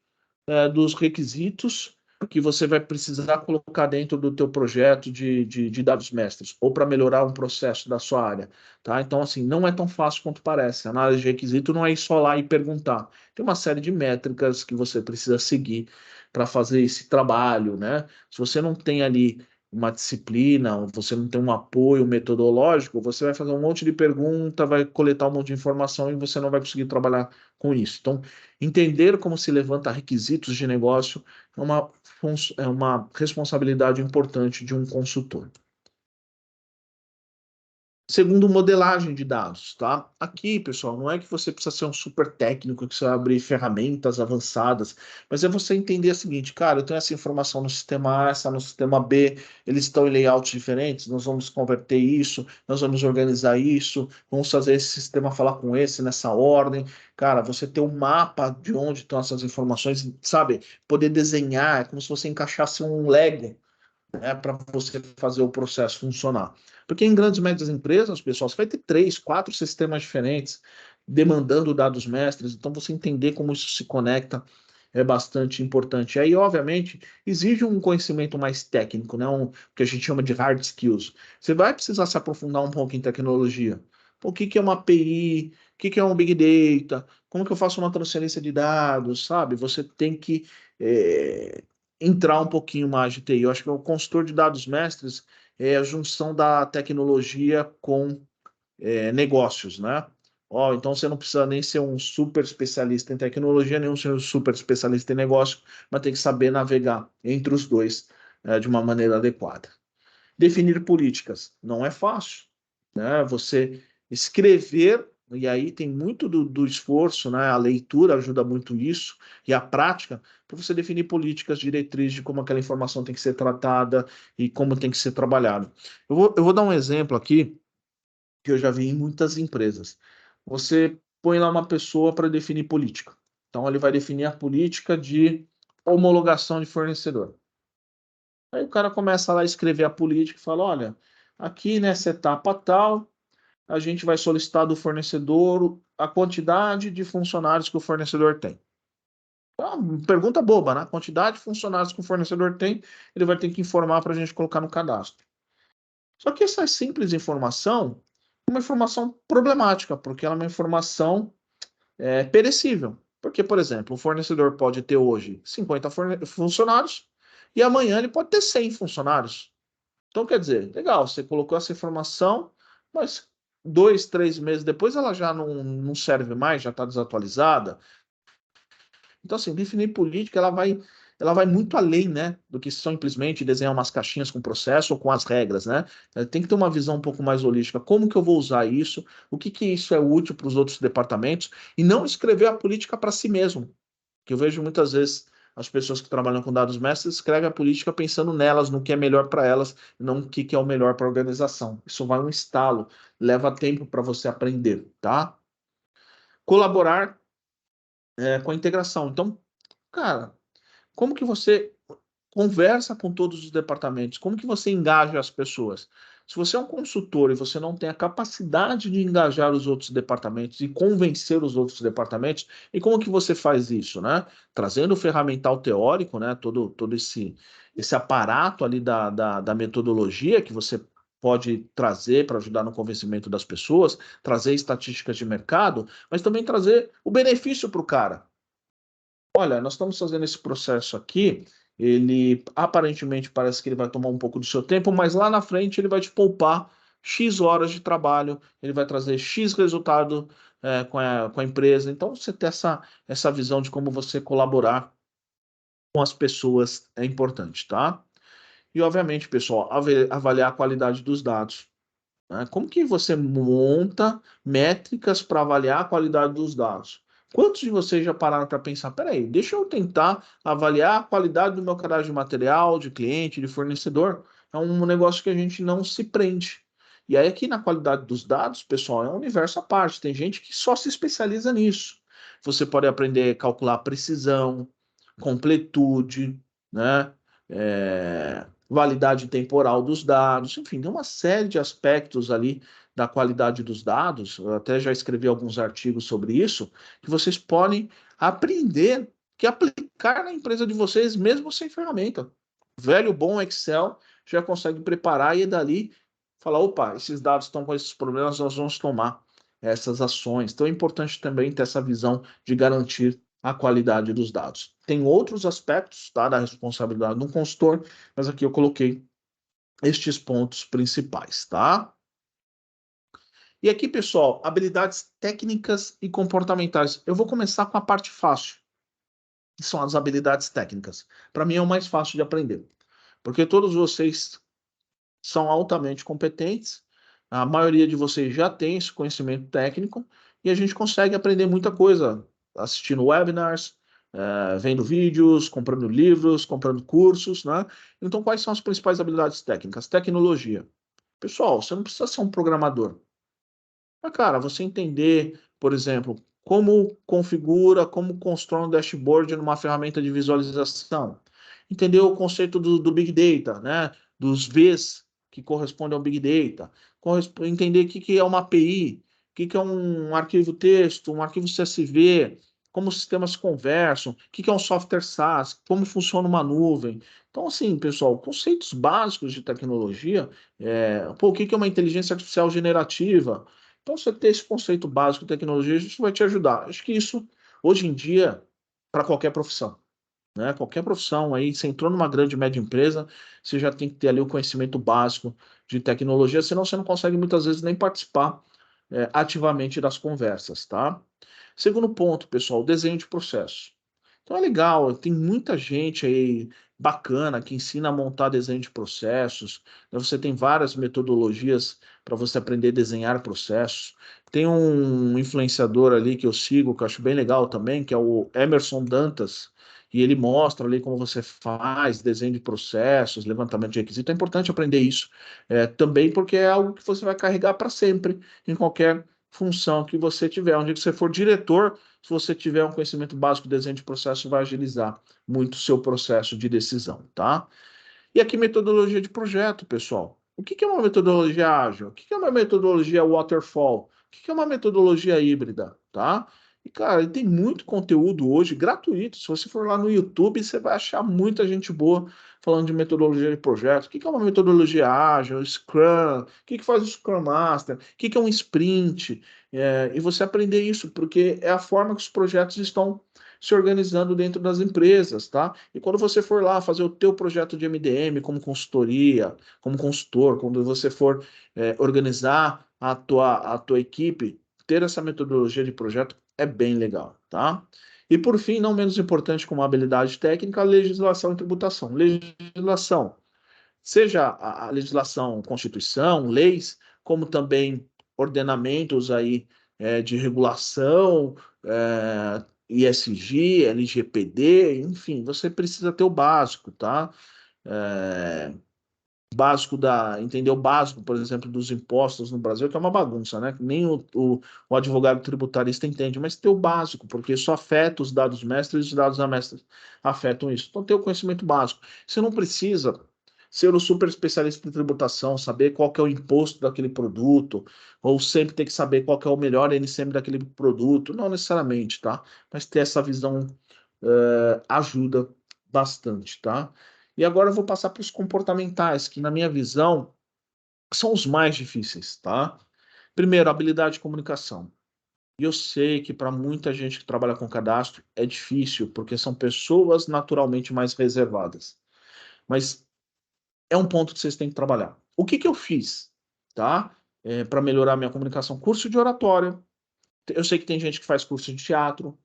dos requisitos que você vai precisar colocar dentro do teu projeto de dados mestres, ou para melhorar um processo da sua área, tá? Então, assim, não é tão fácil quanto parece. A análise de requisito não é ir só lá e perguntar. Tem uma série de métricas que você precisa seguir para fazer esse trabalho, né? Se você não tem ali uma disciplina, ou você não tem um apoio metodológico, você vai fazer um monte de pergunta, vai coletar um monte de informação e você não vai conseguir trabalhar com isso. Então, entender como se levanta requisitos de negócio é uma responsabilidade importante de um consultor. Segundo, modelagem de dados, tá? Aqui, pessoal, não é que você precisa ser um super técnico, que você vai abrir ferramentas avançadas, mas é você entender o seguinte, cara, eu tenho essa informação no sistema A, essa no sistema B, eles estão em layouts diferentes, nós vamos converter isso, nós vamos organizar isso, vamos fazer esse sistema falar com esse nessa ordem. Cara, você ter um mapa de onde estão essas informações, sabe? Poder desenhar, é como se você encaixasse um Lego, né, para você fazer o processo funcionar. Porque em grandes e médias empresas, pessoal, você vai ter 3, 4 sistemas diferentes demandando dados mestres, então você entender como isso se conecta é bastante importante. E aí, obviamente, exige um conhecimento mais técnico, né, que a gente chama de hard skills. Você vai precisar se aprofundar um pouco em tecnologia. O que é uma API? O que é um Big Data? Como que eu faço uma transferência de dados, sabe? Você tem que entrar um pouquinho mais de TI. Eu acho que o consultor de dados mestres é a junção da tecnologia com negócios, né? Ó, então você não precisa nem ser um super especialista em tecnologia, nem ser um super especialista em negócio, mas tem que saber navegar entre os dois de uma maneira adequada. Definir políticas não é fácil, né? Você escrever, e aí tem muito do esforço, né? A leitura ajuda muito isso, e a prática, para você definir políticas, diretrizes de como aquela informação tem que ser tratada e como tem que ser trabalhado. Eu vou dar um exemplo aqui que eu já vi em muitas empresas. Você põe lá uma pessoa para definir política. Então, ele vai definir a política de homologação de fornecedor. Aí o cara começa lá a escrever a política e fala: olha, aqui nessa etapa tal, a gente vai solicitar do fornecedor a quantidade de funcionários que o fornecedor tem. Pergunta boba, né? A quantidade de funcionários que o fornecedor tem, ele vai ter que informar para a gente colocar no cadastro. Só que essa simples informação é uma informação problemática, porque ela é uma informação perecível. Porque, por exemplo, o fornecedor pode ter hoje 50 funcionários e amanhã ele pode ter 100 funcionários. Então, quer dizer, legal, você colocou essa informação, mas 2, 3 meses depois ela já não serve mais, já está desatualizada. Então, assim, definir política, ela vai muito além, né, do que simplesmente desenhar umas caixinhas com processo ou com as regras, né? Tem que ter uma visão um pouco mais holística. Como que eu vou usar isso? O que que isso é útil para os outros departamentos? E não escrever a política para si mesmo. Que eu vejo muitas vezes as pessoas que trabalham com dados mestres escrevem a política pensando nelas, no que é melhor para elas, não no que é o melhor para a organização. Isso vai um estalo, leva tempo para você aprender, tá? Colaborar com a integração. Então, cara, como que você conversa com todos os departamentos? Como que você engaja as pessoas? Se você é um consultor e você não tem a capacidade de engajar os outros departamentos e convencer os outros departamentos, e como que você faz isso, né? Trazendo o ferramental teórico, né? Todo esse aparato ali da metodologia que você pode trazer para ajudar no convencimento das pessoas, trazer estatísticas de mercado, mas também trazer o benefício para o cara. Olha, nós estamos fazendo esse processo aqui, ele aparentemente parece que ele vai tomar um pouco do seu tempo, mas lá na frente ele vai te poupar X horas de trabalho, ele vai trazer X resultado com a empresa. Então, você ter essa visão de como você colaborar com as pessoas é importante, tá? E, obviamente, pessoal, avaliar a qualidade dos dados, né? Como que você monta métricas para avaliar a qualidade dos dados? Quantos de vocês já pararam para pensar, peraí, deixa eu tentar avaliar a qualidade do meu cadastro de material, de cliente, de fornecedor? É um negócio que a gente não se prende. E aí aqui na qualidade dos dados, pessoal, é um universo à parte. Tem gente que só se especializa nisso. Você pode aprender a calcular precisão, completude, né? Validade temporal dos dados, enfim, tem uma série de aspectos ali da qualidade dos dados. Eu até já escrevi alguns artigos sobre isso, que vocês podem aprender que aplicar na empresa de vocês, mesmo sem ferramenta. O velho bom Excel já consegue preparar e dali falar, opa, esses dados estão com esses problemas, nós vamos tomar essas ações. Então é importante também ter essa visão de garantir a qualidade dos dados. Tem outros aspectos, tá, da responsabilidade do consultor, mas aqui eu coloquei estes pontos principais, tá? E aqui, pessoal, habilidades técnicas e comportamentais. Eu vou começar com a parte fácil, que são as habilidades técnicas. Para mim é o mais fácil de aprender, porque todos vocês são altamente competentes, a maioria de vocês já tem esse conhecimento técnico e a gente consegue aprender muita coisa assistindo webinars, vendo vídeos, comprando livros, comprando cursos, né? Então, quais são as principais habilidades técnicas? Tecnologia. Pessoal, você não precisa ser um programador. Mas, cara, você entender, por exemplo, como configura, como constrói um dashboard numa ferramenta de visualização. Entender o conceito do Big Data, né? Dos Vs que correspondem ao Big Data. Entender o que é uma API, o que é um arquivo texto, um arquivo CSV, como os sistemas conversam, o que é um software SaaS, como funciona uma nuvem. Então, assim, pessoal, conceitos básicos de tecnologia, o que é uma inteligência artificial generativa? Então, você ter esse conceito básico de tecnologia, isso vai te ajudar. Acho que isso, hoje em dia, para qualquer profissão, né? Qualquer profissão aí, você entrou numa grande, média empresa, você já tem que ter ali o conhecimento básico de tecnologia, senão você não consegue muitas vezes nem participar ativamente das conversas, tá? Segundo ponto, pessoal, desenho de processo. Então é legal, tem muita gente aí bacana que ensina a montar desenho de processos. Né? Você tem várias metodologias para você aprender a desenhar processos. Tem um influenciador ali que eu sigo, que eu acho bem legal também, que é o Emerson Dantas, e ele mostra ali como você faz desenho de processos, levantamento de requisitos. É importante aprender isso também porque é algo que você vai carregar para sempre em qualquer função que você tiver. Onde que você for diretor, se você tiver um conhecimento básico de desenho de processo, vai agilizar muito o seu processo de decisão, tá? E aqui, metodologia de projeto, pessoal. O que é uma metodologia ágil? O que é uma metodologia waterfall? O que é uma metodologia híbrida, tá? E, cara, tem muito conteúdo hoje gratuito. Se você for lá no YouTube, você vai achar muita gente boa falando de metodologia de projeto. O que é uma metodologia ágil, Scrum? O que faz o Scrum Master? O que é um sprint? E você aprender isso, porque é a forma que os projetos estão se organizando dentro das empresas, tá? E quando você for lá fazer o teu projeto de MDM como consultoria, como consultor, quando você for organizar a tua equipe, ter essa metodologia de projeto é bem legal, tá? E por fim, não menos importante como habilidade técnica, a legislação e tributação. Legislação, seja a legislação, Constituição, leis, como também ordenamentos aí de regulação, ISG, LGPD, enfim, você precisa ter o básico, tá? É, entender o básico, por exemplo, dos impostos no Brasil, que é uma bagunça, né? Nem o advogado tributarista entende, mas ter o básico, porque isso afeta os dados mestres e os dados amestres afetam isso. Então, ter o conhecimento básico. Você não precisa ser o super especialista em tributação, saber qual que é o imposto daquele produto, ou sempre ter que saber qual que é o melhor NCM daquele produto, não necessariamente, tá? Mas ter essa visão ajuda bastante, tá? E agora eu vou passar para os comportamentais, que na minha visão são os mais difíceis, tá? Primeiro, habilidade de comunicação. E eu sei que para muita gente que trabalha com cadastro é difícil, porque são pessoas naturalmente mais reservadas. Mas é um ponto que vocês têm que trabalhar. O que eu fiz, tá? Para melhorar minha comunicação? Curso de oratória. Eu sei que tem gente que faz curso de teatro,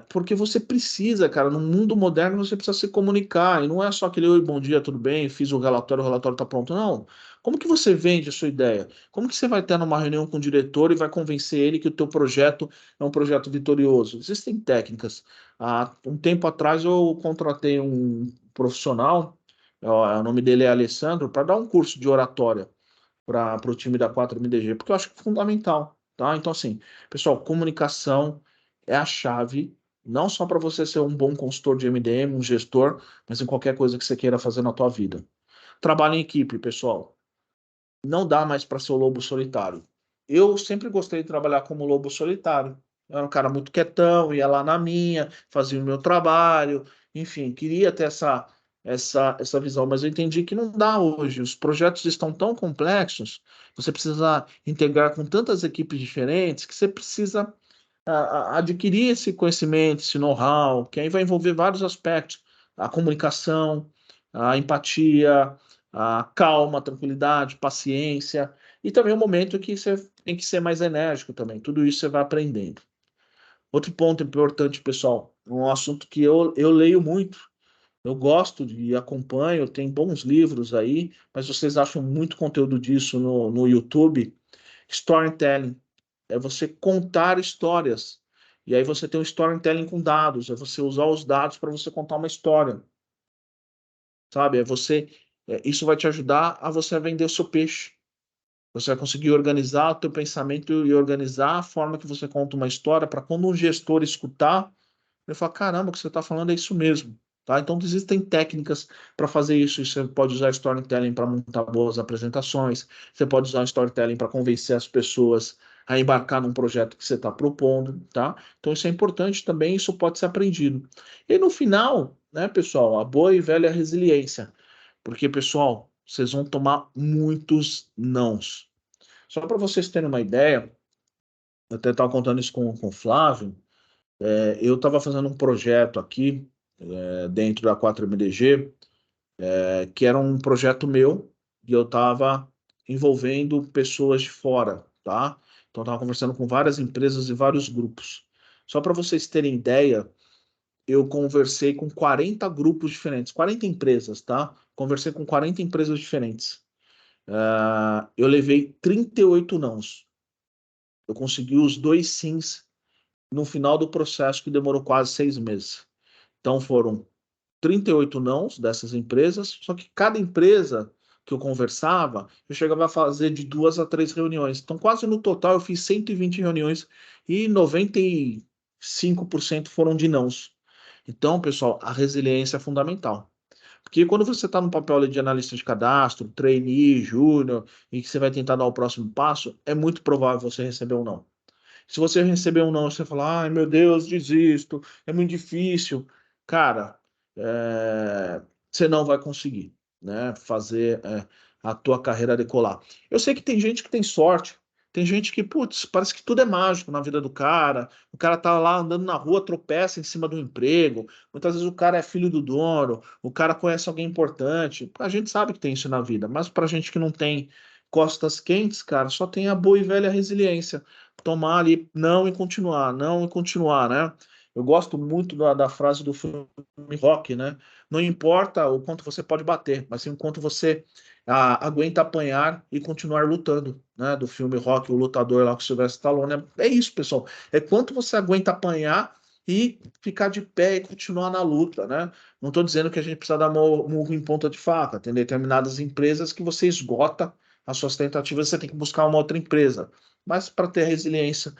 Porque você precisa, cara, no mundo moderno você precisa se comunicar, e não é só aquele oi, bom dia, tudo bem, fiz o relatório está pronto. Não. Como que você vende a sua ideia? Como que você vai ter numa reunião com o diretor e vai convencer ele que o teu projeto é um projeto vitorioso? Existem técnicas. Há um tempo atrás eu contratei um profissional, o nome dele é Alessandro, para dar um curso de oratória para o time da 4MDG, porque eu acho que é fundamental, tá? Então, assim, pessoal, comunicação é a chave, não só para você ser um bom consultor de MDM, um gestor, mas em qualquer coisa que você queira fazer na tua vida. Trabalho em equipe, pessoal. Não dá mais para ser o lobo solitário. Eu sempre gostei de trabalhar como lobo solitário. Eu era um cara muito quietão, ia lá na minha, fazia o meu trabalho, enfim, queria ter essa visão, mas eu entendi que não dá hoje. Os projetos estão tão complexos, você precisa integrar com tantas equipes diferentes, que você precisa adquirir esse conhecimento, esse know-how, que aí vai envolver vários aspectos: a comunicação, a empatia, a calma, a tranquilidade, paciência, e também o momento que você tem que ser mais enérgico também. Tudo isso você vai aprendendo. Outro ponto importante, pessoal, um assunto que eu leio muito, eu gosto e acompanho, tem bons livros aí, mas vocês acham muito conteúdo disso no YouTube. Storytelling é você contar histórias. E aí você tem um storytelling com dados, é você usar os dados para você contar uma história, sabe? Isso vai te ajudar a você vender o seu peixe. Você vai conseguir organizar o teu pensamento e organizar a forma que você conta uma história para quando um gestor escutar, ele falar, caramba, o que você está falando é isso mesmo. Tá? Então, existem técnicas para fazer isso. Você pode usar storytelling para montar boas apresentações, você pode usar storytelling para convencer as pessoas a embarcar num projeto que você está propondo. Tá? Então, isso é importante também, isso pode ser aprendido. E no final, né, pessoal, a boa e velha resiliência. Porque, pessoal, vocês vão tomar muitos nãos. Só para vocês terem uma ideia, eu até estava contando isso com o Flávio, eu estava fazendo um projeto aqui, dentro da 4MDG, que era um projeto meu, e eu estava envolvendo pessoas de fora, tá? Então, eu estava conversando com várias empresas e vários grupos. Só para vocês terem ideia, eu conversei com 40 grupos diferentes, 40 empresas, tá? Conversei com 40 empresas diferentes. Eu levei 38 nãos. Eu consegui os 2 sims no final do processo, que demorou quase 6 meses. Então foram 38 nãos dessas empresas, só que cada empresa que eu conversava, eu chegava a fazer de 2 a 3 reuniões. Então, quase no total, eu fiz 120 reuniões e 95% foram de nãos. Então, pessoal, a resiliência é fundamental. Porque quando você está no papel ali de analista de cadastro, trainee, júnior, e que você vai tentar dar o próximo passo, é muito provável você receber um não. Se você receber um não, você falar, ai meu Deus, desisto, é muito difícil. Cara, você não vai conseguir, né, fazer a tua carreira decolar. Eu sei que tem gente que tem sorte, tem gente que, putz, parece que tudo é mágico na vida do cara. O cara tá lá andando na rua, tropeça em cima do emprego. Muitas vezes o cara é filho do dono, o cara conhece alguém importante. A gente sabe que tem isso na vida, mas pra gente que não tem costas quentes, cara, só tem a boa e velha resiliência. Tomar ali, não e continuar, não e continuar, né? Eu gosto muito da frase do filme Rock, né? Não importa o quanto você pode bater, mas sim o quanto você aguenta apanhar e continuar lutando, né? Do filme Rock, o lutador lá com o Sylvester Stallone. É isso, pessoal. É quanto você aguenta apanhar e ficar de pé e continuar na luta, né? Não estou dizendo que a gente precisa dar murro em ponta de faca. Tem determinadas empresas que você esgota as suas tentativas, você tem que buscar uma outra empresa. Mas para ter resiliência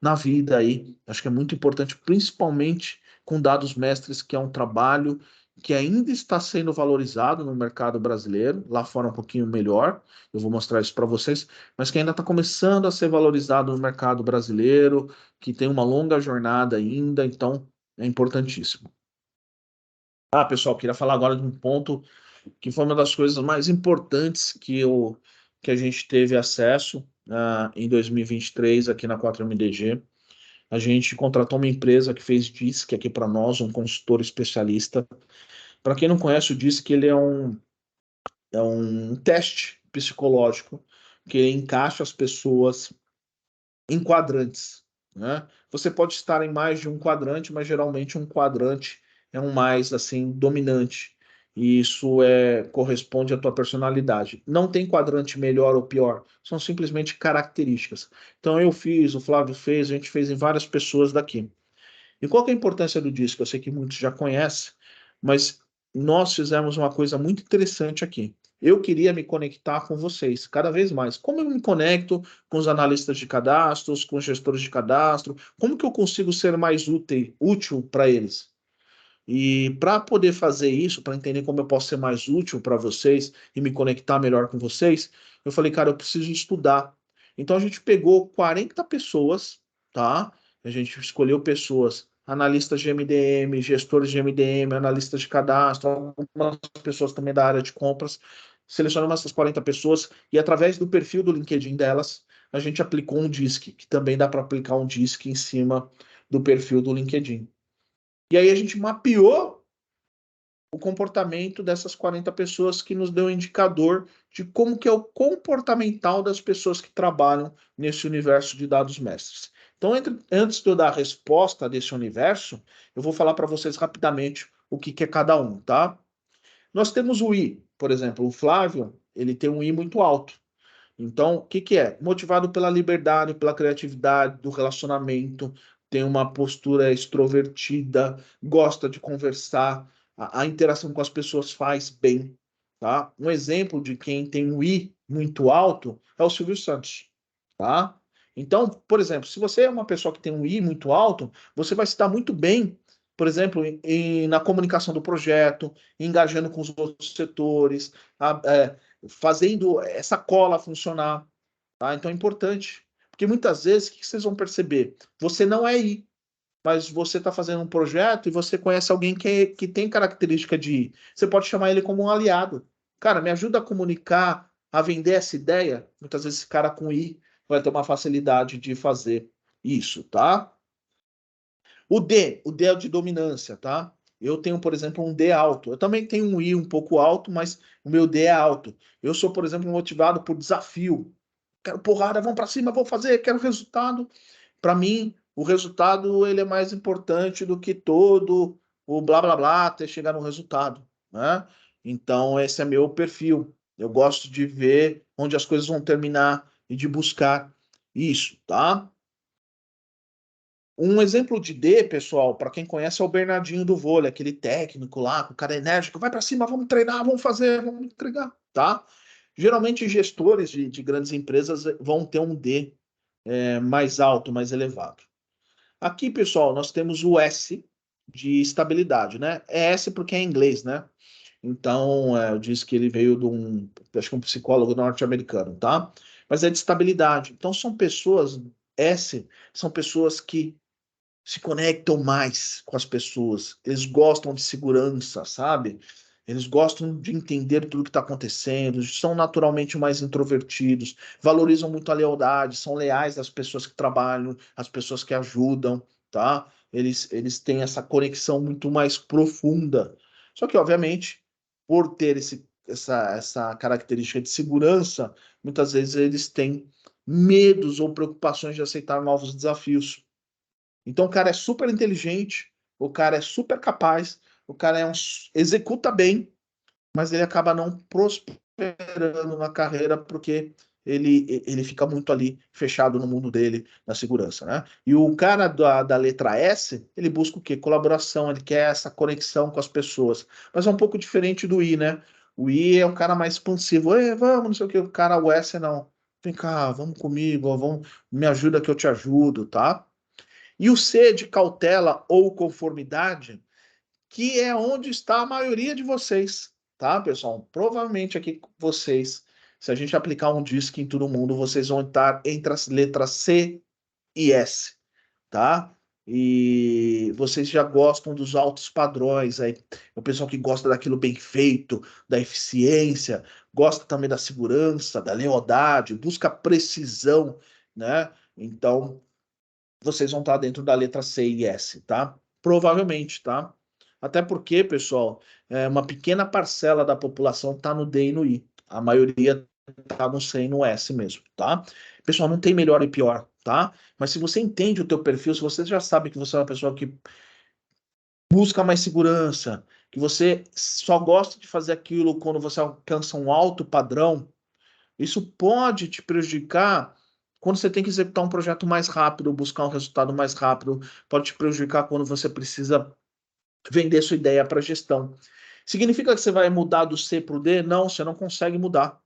na vida aí, acho que é muito importante, principalmente com dados mestres, que é um trabalho que ainda está sendo valorizado no mercado brasileiro, lá fora um pouquinho melhor, eu vou mostrar isso para vocês, mas que ainda está começando a ser valorizado no mercado brasileiro, que tem uma longa jornada ainda, então é importantíssimo. Pessoal, queria falar agora de um ponto que foi uma das coisas mais importantes que a gente teve acesso em 2023 aqui na 4MDG. A gente contratou uma empresa que fez DISC aqui para nós, um consultor especialista. Para quem não conhece o DISC, ele é um teste psicológico que encaixa as pessoas em quadrantes. né? Você pode estar em mais de um quadrante, mas geralmente um quadrante é um mais assim dominante. E isso corresponde à tua personalidade. Não tem quadrante melhor ou pior, são simplesmente características. Então eu fiz, o Flávio fez, a gente fez em várias pessoas daqui. E qual que é a importância do disco? Eu sei que muitos já conhecem, mas nós fizemos uma coisa muito interessante aqui. Eu queria me conectar com vocês cada vez mais. Como eu me conecto com os analistas de cadastros, com os gestores de cadastro? Como que eu consigo ser mais útil para eles? E para poder fazer isso, para entender como eu posso ser mais útil para vocês e me conectar melhor com vocês, eu falei, cara, eu preciso estudar. Então a gente pegou 40 pessoas, tá? A gente escolheu pessoas, analistas de MDM, gestores de MDM, analistas de cadastro, algumas pessoas também da área de compras. Selecionamos essas 40 pessoas e através do perfil do LinkedIn delas, a gente aplicou um DISC, que também dá para aplicar um DISC em cima do perfil do LinkedIn. E aí a gente mapeou o comportamento dessas 40 pessoas que nos deu um indicador de como que é o comportamental das pessoas que trabalham nesse universo de dados mestres. Então, antes de eu dar a resposta desse universo, eu vou falar para vocês rapidamente o que, que é cada um, tá? Nós temos o I, por exemplo, o Flávio, ele tem um I muito alto. Então, o que, que é? Motivado pela liberdade, pela criatividade, do relacionamento, tem uma postura extrovertida, gosta de conversar, a interação com as pessoas faz bem, tá? Um exemplo de quem tem um I muito alto é o Silvio Santos, tá? Então, por exemplo, se você é uma pessoa que tem um I muito alto, você vai se dar muito bem, por exemplo, na comunicação do projeto, engajando com os outros setores, fazendo essa cola funcionar, tá? Então é importante, porque muitas vezes o que vocês vão perceber? Você não é I, mas você está fazendo um projeto e você conhece alguém que tem característica de I. Você pode chamar ele como um aliado. Cara, me ajuda a comunicar, a vender essa ideia. Muitas vezes esse cara com I vai ter uma facilidade de fazer isso, tá? O D é o de dominância, tá? Eu tenho, por exemplo, um D alto. Eu também tenho um I um pouco alto, mas o meu D é alto. Eu sou, por exemplo, motivado por desafio. Quero porrada, vamos para cima, vou fazer, quero resultado. Para mim, o resultado ele é mais importante do que todo o blá blá blá até chegar no resultado, né? Então, esse é meu perfil. Eu gosto de ver onde as coisas vão terminar e de buscar isso, tá? Um exemplo de D, pessoal, para quem conhece, é o Bernardinho do vôlei, aquele técnico lá, com o cara enérgico, vai para cima, vamos treinar, vamos fazer, vamos entregar, tá? Geralmente, gestores de grandes empresas vão ter um D mais alto, mais elevado. Aqui, pessoal, nós temos o S de estabilidade, né? É S porque é em inglês, né? Então, eu disse que ele veio de acho que um psicólogo norte-americano, tá? Mas é de estabilidade. Então, são pessoas, S, são pessoas que se conectam mais com as pessoas. Eles gostam de segurança, sabe? Eles gostam de entender tudo que está acontecendo, são naturalmente mais introvertidos, valorizam muito a lealdade, são leais às pessoas que trabalham, às pessoas que ajudam, tá? Eles têm essa conexão muito mais profunda. Só que, obviamente, por ter essa característica de segurança, muitas vezes eles têm medos ou preocupações de aceitar novos desafios. Então o cara é super inteligente, o cara é super capaz, o cara executa bem, mas ele acaba não prosperando na carreira porque ele fica muito ali fechado no mundo dele, na segurança, né? E o cara da letra S, ele busca o quê? Colaboração, ele quer essa conexão com as pessoas. Mas é um pouco diferente do I, né? O I é o cara mais expansivo. Vamos, não sei o que. O cara, o S não. Vem cá, vamos comigo, vamos, me ajuda que eu te ajudo, tá? E o C de cautela ou conformidade, que é onde está a maioria de vocês, tá, pessoal? Provavelmente aqui vocês, se a gente aplicar um DISC em todo mundo, vocês vão estar entre as letras C e S, tá? E vocês já gostam dos altos padrões, aí o pessoal que gosta daquilo bem feito, da eficiência, gosta também da segurança, da lealdade, busca precisão, né? Então, vocês vão estar dentro da letra C e S, tá? Provavelmente, tá? Até porque, pessoal, uma pequena parcela da população está no D e no I. A maioria tá no C e no S mesmo, tá? Pessoal, não tem melhor e pior, tá? Mas se você entende o teu perfil, se você já sabe que você é uma pessoa que busca mais segurança, que você só gosta de fazer aquilo quando você alcança um alto padrão, isso pode te prejudicar quando você tem que executar um projeto mais rápido, buscar um resultado mais rápido, pode te prejudicar quando você precisa vender sua ideia para gestão. Significa que você vai mudar do C para o D? Não, você não consegue mudar.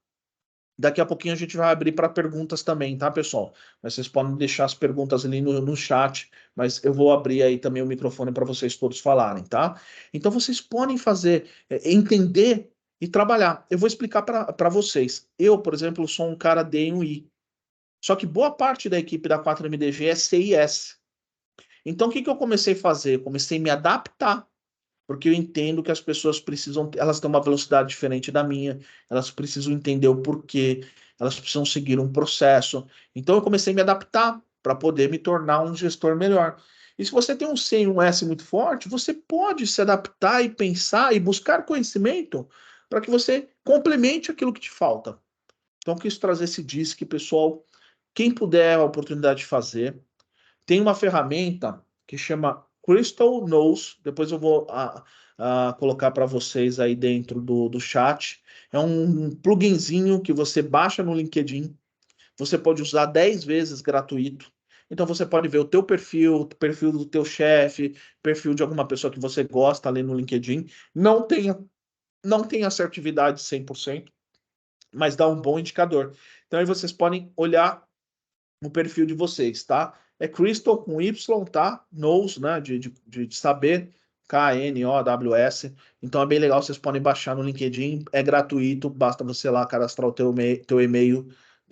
Daqui a pouquinho a gente vai abrir para perguntas também, tá, pessoal? Mas vocês podem deixar as perguntas ali no chat, mas eu vou abrir aí também o microfone para vocês todos falarem, tá? Então vocês podem fazer, entender e trabalhar. Eu vou explicar para vocês. Eu, por exemplo, sou um cara D e um I. Só que boa parte da equipe da 4MDG é C e S. Então o que que eu comecei a fazer? Eu comecei a me adaptar porque eu entendo que as pessoas precisam, elas têm uma velocidade diferente da minha, elas precisam entender o porquê, elas precisam seguir um processo. Então eu comecei a me adaptar para poder me tornar um gestor melhor. E se você tem um C e um S muito forte, você pode se adaptar e pensar e buscar conhecimento para que você complemente aquilo que te falta. Então, eu quis trazer esse DISC, pessoal. Quem puder a oportunidade de fazer, tem uma ferramenta que chama Crystal Knows, depois eu vou colocar para vocês aí dentro do chat. É um pluginzinho que você baixa no LinkedIn, você pode usar 10 vezes gratuito. Então você pode ver o teu perfil, o perfil do teu chefe, perfil de alguma pessoa que você gosta ali no LinkedIn. Não tem assertividade 100%, mas dá um bom indicador. Então aí vocês podem olhar o perfil de vocês, tá? É Crystal com Y, tá? Knows, né? De saber, Knows. Então é bem legal, vocês podem baixar no LinkedIn, é gratuito, basta você lá cadastrar o teu e-mail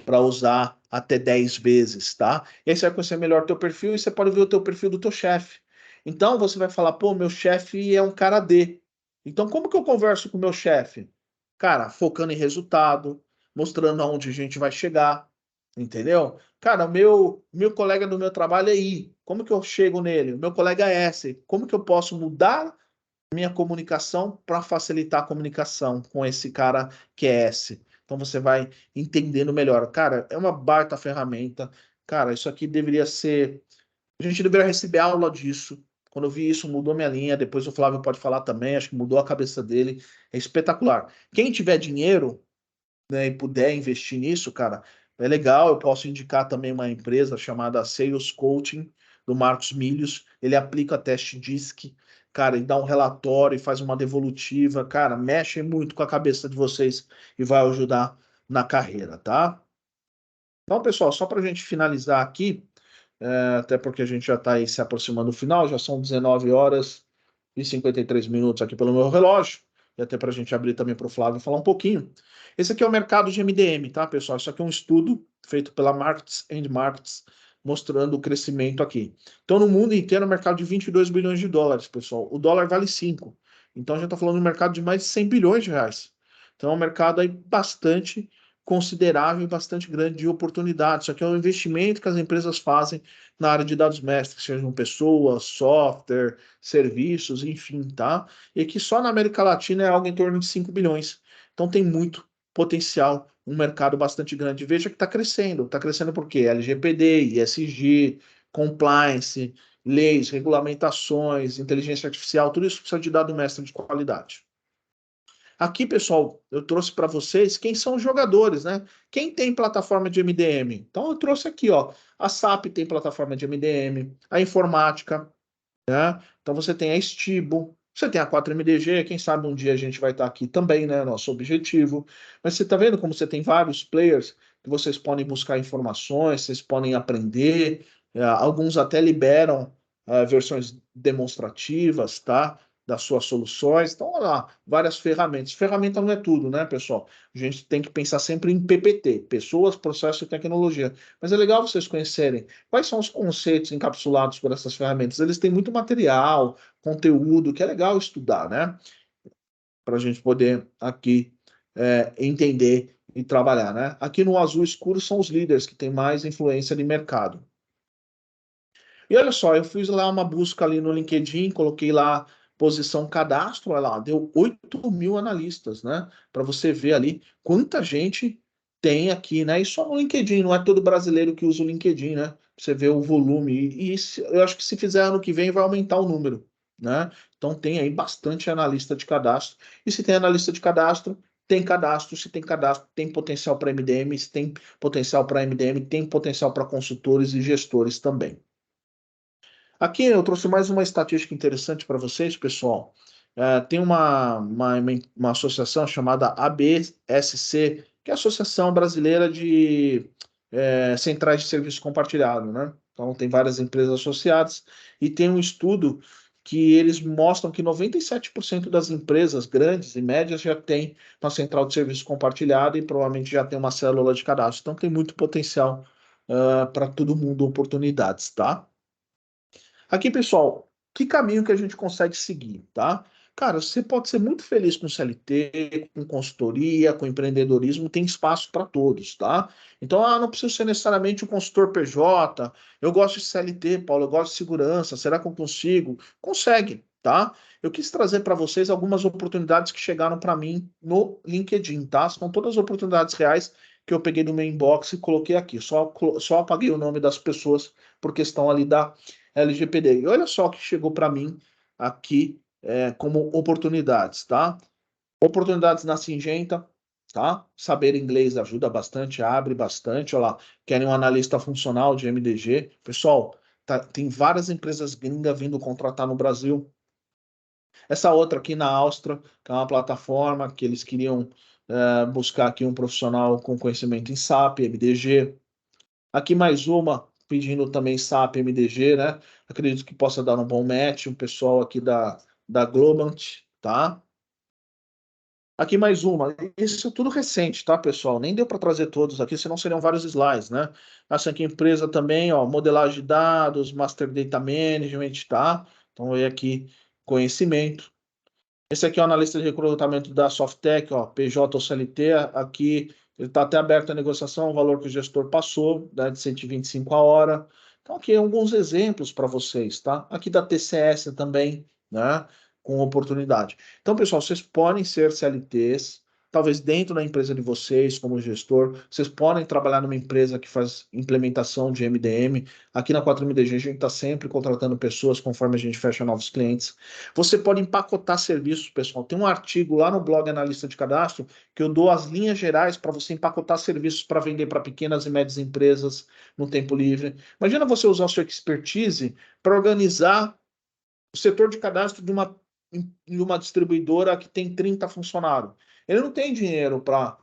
para usar até 10 vezes, tá? E aí você vai conhecer melhor o teu perfil e você pode ver o teu perfil do teu chefe. Então você vai falar, pô, meu chefe é um cara D. Então como que eu converso com o meu chefe? Cara, focando em resultado, mostrando aonde a gente vai chegar, entendeu? Cara, o meu colega do meu trabalho é I. Como que eu chego nele? O meu colega é S. Como que eu posso mudar minha comunicação para facilitar a comunicação com esse cara que é S? Então você vai entendendo melhor. Cara, é uma baita ferramenta. Cara, isso aqui deveria ser. A gente deveria receber aula disso. Quando eu vi isso, mudou minha linha. Depois o Flávio pode falar também. Acho que mudou a cabeça dele. É espetacular. Quem tiver dinheiro, né, e puder investir nisso, cara, é legal. Eu posso indicar também uma empresa chamada Sales Coaching, do Marcos Milhos. Ele aplica teste DISC, cara, e dá um relatório e faz uma devolutiva. Cara, mexe muito com a cabeça de vocês e vai ajudar na carreira, tá? Então, pessoal, só para a gente finalizar aqui, até porque a gente já está aí se aproximando do final, já são 19 horas e 53 minutos aqui pelo meu relógio, e até para a gente abrir também para o Flávio falar um pouquinho. Esse aqui é o mercado de MDM, tá, pessoal? Isso aqui é um estudo feito pela Markets and Markets, mostrando o crescimento aqui. Então, no mundo inteiro, é um mercado de 22 bilhões de dólares, pessoal. O dólar vale 5. Então, a gente está falando de um mercado de mais de 100 bilhões de reais. Então, é um mercado aí bastante considerável e bastante grande de oportunidades. Isso aqui é um investimento que as empresas fazem na área de dados mestres, sejam pessoas, software, serviços, enfim, tá? E que só na América Latina é algo em torno de 5 bilhões. Então tem muito potencial, um mercado bastante grande. Veja que está crescendo. Está crescendo por quê? LGPD, ESG, compliance, leis, regulamentações, inteligência artificial, tudo isso precisa de dado mestre de qualidade. Aqui, pessoal, eu trouxe para vocês quem são os jogadores, né? Quem tem plataforma de MDM? Então, eu trouxe aqui, ó. A SAP tem plataforma de MDM, a Informática, né? Então, você tem a Stibo, você tem a 4MDG, quem sabe um dia a gente vai estar aqui também, né? Nosso objetivo. Mas você está vendo como você tem vários players que vocês podem buscar informações, vocês podem aprender, alguns até liberam versões demonstrativas, tá? Das suas soluções. Então, olha lá, várias ferramentas. Ferramenta não é tudo, né, pessoal? A gente tem que pensar sempre em PPT, pessoas, processos e tecnologia. Mas é legal vocês conhecerem quais são os conceitos encapsulados por essas ferramentas. Eles têm muito material, conteúdo, que é legal estudar, né? Para a gente poder aqui entender e trabalhar, né? Aqui no azul escuro são os líderes que têm mais influência de mercado. E olha só, eu fiz lá uma busca ali no LinkedIn, coloquei lá posição cadastro, olha lá, deu 8 mil analistas, né? Para você ver ali quanta gente tem aqui, né? E só no LinkedIn, não é todo brasileiro que usa o LinkedIn, né? Você vê o volume. Eu acho que se fizer ano que vem vai aumentar o número, né? Então tem aí bastante analista de cadastro. E se tem analista de cadastro, tem cadastro. Se tem cadastro, tem potencial para MDM. Se tem potencial para MDM, tem potencial para consultores e gestores também. Aqui eu trouxe mais uma estatística interessante para vocês, pessoal. Tem uma associação chamada ABSC, que é a Associação Brasileira de Centrais de Serviço Compartilhado, né? Então, tem várias empresas associadas e tem um estudo que eles mostram que 97% das empresas grandes e médias já tem uma central de serviço compartilhado e provavelmente já tem uma célula de cadastro. Então, tem muito potencial para todo mundo, oportunidades, tá? Aqui, pessoal, que caminho que a gente consegue seguir, tá? Cara, você pode ser muito feliz com CLT, com consultoria, com empreendedorismo, tem espaço para todos, tá? Então, não precisa ser necessariamente um consultor PJ. Eu gosto de CLT, Paulo, eu gosto de segurança. Será que eu consigo? Consegue, tá? Eu quis trazer para vocês algumas oportunidades que chegaram para mim no LinkedIn, tá? São todas oportunidades reais que eu peguei do meu inbox e coloquei aqui. Só apaguei o nome das pessoas por questão ali da LGPD. E olha só o que chegou para mim aqui como oportunidades, tá? Oportunidades na Singenta, tá? Saber inglês ajuda bastante, abre bastante. Olha lá, querem um analista funcional de MDG. Pessoal, tem várias empresas gringas vindo contratar no Brasil. Essa outra aqui na Áustria, que é uma plataforma que eles queriam buscar aqui um profissional com conhecimento em SAP, MDG. Aqui mais uma, pedindo também SAP MDG, né? Acredito que possa dar um bom match, um pessoal aqui da Globant, tá? Aqui mais uma. Isso é tudo recente, tá, pessoal? Nem deu para trazer todos aqui, senão seriam vários slides, né? Essa aqui empresa também, ó, modelagem de dados, Master Data Management, tá? Então, aí aqui, conhecimento. Esse aqui é o analista de recrutamento da Softtech, ó, PJ ou CLT. Aqui ele está até aberto à negociação, o valor que o gestor passou, né, de 125 a hora. Então, aqui alguns exemplos para vocês, tá? Aqui da TCS também, né? Com oportunidade. Então, pessoal, vocês podem ser CLTs, talvez dentro da empresa de vocês, como gestor, vocês podem trabalhar numa empresa que faz implementação de MDM. Aqui na 4MDG a gente está sempre contratando pessoas conforme a gente fecha novos clientes. Você pode empacotar serviços, pessoal. Tem um artigo lá no blog Analista de Cadastro que eu dou as linhas gerais para você empacotar serviços para vender para pequenas e médias empresas no tempo livre. Imagina você usar a sua expertise para organizar o setor de cadastro de uma distribuidora que tem 30 funcionários. Ele não tem dinheiro para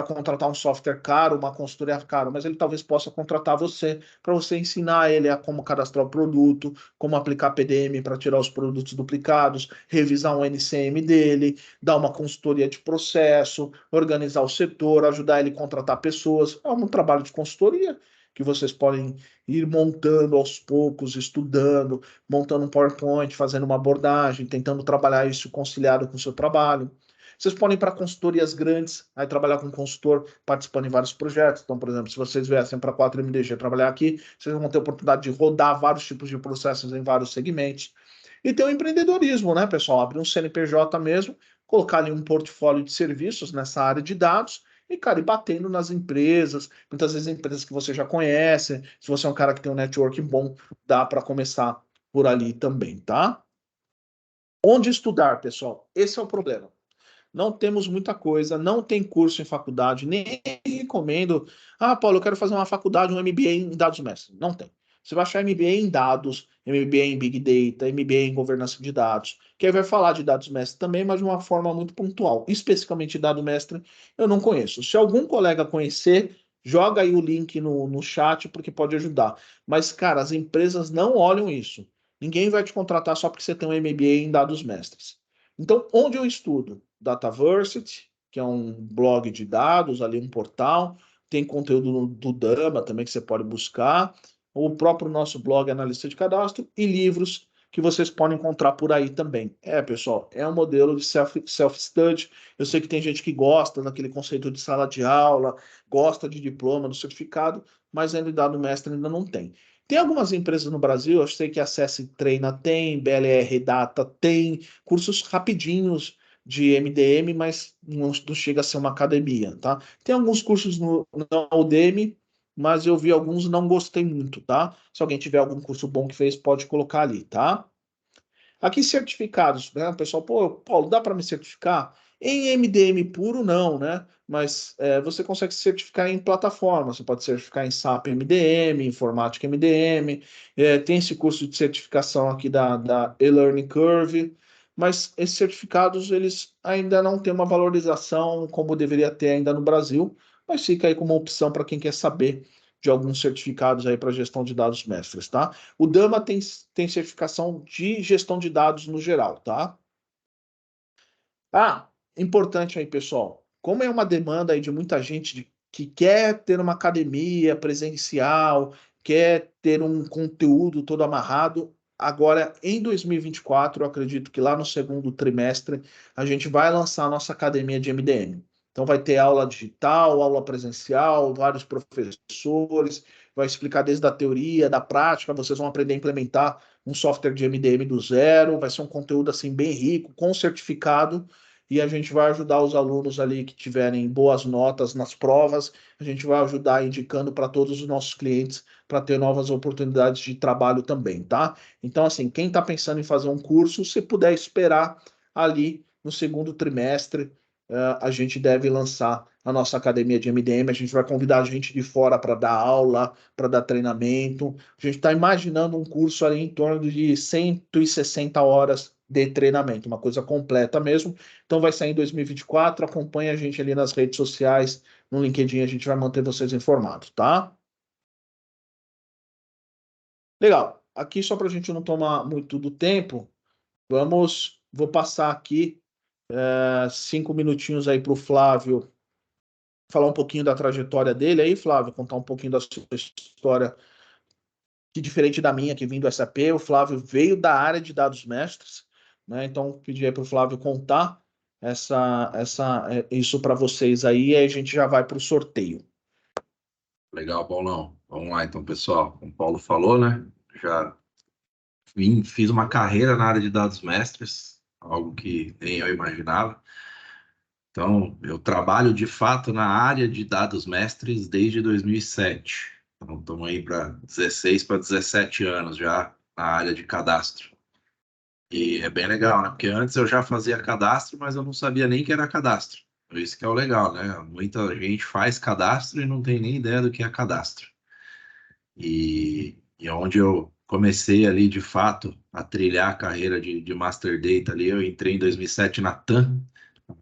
contratar um software caro, uma consultoria cara, mas ele talvez possa contratar você para você ensinar ele a como cadastrar o produto, como aplicar PDM para tirar os produtos duplicados, revisar um NCM dele, dar uma consultoria de processo, organizar o setor, ajudar ele a contratar pessoas. É um trabalho de consultoria que vocês podem ir montando aos poucos, estudando, montando um PowerPoint, fazendo uma abordagem, tentando trabalhar isso conciliado com o seu trabalho. Vocês podem ir para consultorias grandes, aí trabalhar com consultor, participando em vários projetos. Então, por exemplo, se vocês viessem para a 4MDG trabalhar aqui, vocês vão ter a oportunidade de rodar vários tipos de processos em vários segmentos. E tem o empreendedorismo, né, pessoal? Abrir um CNPJ mesmo, colocar ali um portfólio de serviços nessa área de dados e, cara, ir batendo nas empresas, muitas vezes empresas que você já conhece. Se você é um cara que tem um network bom, dá para começar por ali também, tá? Onde estudar, pessoal? Esse é o problema. Não temos muita coisa, não tem curso em faculdade, nem recomendo. Ah, Paulo, eu quero fazer uma faculdade, um MBA em dados mestres. Não tem. Você vai achar MBA em dados, MBA em Big Data, MBA em governança de dados, que aí vai falar de dados mestres também, mas de uma forma muito pontual. Especificamente dado mestre, eu não conheço. Se algum colega conhecer, joga aí o link no chat, porque pode ajudar. Mas, cara, as empresas não olham isso. Ninguém vai te contratar só porque você tem um MBA em dados mestres. Então, onde eu estudo? Dataversity, que é um blog de dados, ali um portal, tem conteúdo do Dama também que você pode buscar, o próprio nosso blog Analista de Cadastro e livros que vocês podem encontrar por aí também. Pessoal, é um modelo de self-study. Eu sei que tem gente que gosta daquele conceito de sala de aula, gosta de diploma, do certificado, mas ainda dado mestre ainda não tem. Tem algumas empresas no Brasil, eu sei que a Acesse Treina tem, BLR Data tem, cursos rapidinhos, de MDM, mas não chega a ser uma academia, tá? Tem alguns cursos na Udemy, mas eu vi alguns e não gostei muito, tá? Se alguém tiver algum curso bom que fez, pode colocar ali, tá? Aqui certificados, né? O pessoal, pô, Paulo, dá para me certificar? Em MDM puro, não, né? Mas você consegue se certificar em plataformas. Você pode certificar em SAP MDM, Informática MDM. Tem esse curso de certificação aqui da e-Learning Curve. Mas esses certificados, eles ainda não têm uma valorização como deveria ter ainda no Brasil. Mas fica aí como uma opção para quem quer saber de alguns certificados aí para gestão de dados mestres, tá? O Dama tem certificação de gestão de dados no geral, tá? Ah, importante aí, pessoal. Como é uma demanda aí de muita gente que quer ter uma academia presencial, quer ter um conteúdo todo amarrado, agora em 2024, eu acredito que lá no segundo trimestre, a gente vai lançar a nossa academia de MDM. Então vai ter aula digital, aula presencial, vários professores, vai explicar desde a teoria, da prática, vocês vão aprender a implementar um software de MDM do zero, vai ser um conteúdo assim bem rico, com certificado, e a gente vai ajudar os alunos ali que tiverem boas notas nas provas, a gente vai ajudar indicando para todos os nossos clientes para ter novas oportunidades de trabalho também, tá? Então, assim, quem está pensando em fazer um curso, se puder esperar ali no segundo trimestre, a gente deve lançar a nossa academia de MDM, a gente vai convidar gente de fora para dar aula, para dar treinamento. A gente está imaginando um curso ali em torno de 160 horas de treinamento, uma coisa completa mesmo. Então vai sair em 2024, acompanha a gente ali nas redes sociais, no LinkedIn, a gente vai manter vocês informados, tá? Legal. Aqui, só para a gente não tomar muito do tempo, vou passar aqui 5 minutinhos aí para o Flávio falar um pouquinho da trajetória dele aí, Flávio, contar um pouquinho da sua história, que diferente da minha, que vim do SAP, o Flávio veio da área de dados mestres, né? Então, pedi aí para o Flávio contar isso para vocês aí, e aí a gente já vai para o sorteio. Legal, Paulão. Vamos lá, então, pessoal. Como o Paulo falou, né? Já fiz uma carreira na área de dados mestres, algo que nem eu imaginava. Então, eu trabalho de fato na área de dados mestres desde 2007. Então, estamos aí para 16 para 17 anos já na área de cadastro. E é bem legal, né? Porque antes eu já fazia cadastro, mas eu não sabia nem que era cadastro. Isso que é o legal, né? Muita gente faz cadastro e não tem nem ideia do que é cadastro. E onde eu comecei ali, de fato, a trilhar a carreira de Master Data ali, eu entrei em 2007 na TAM,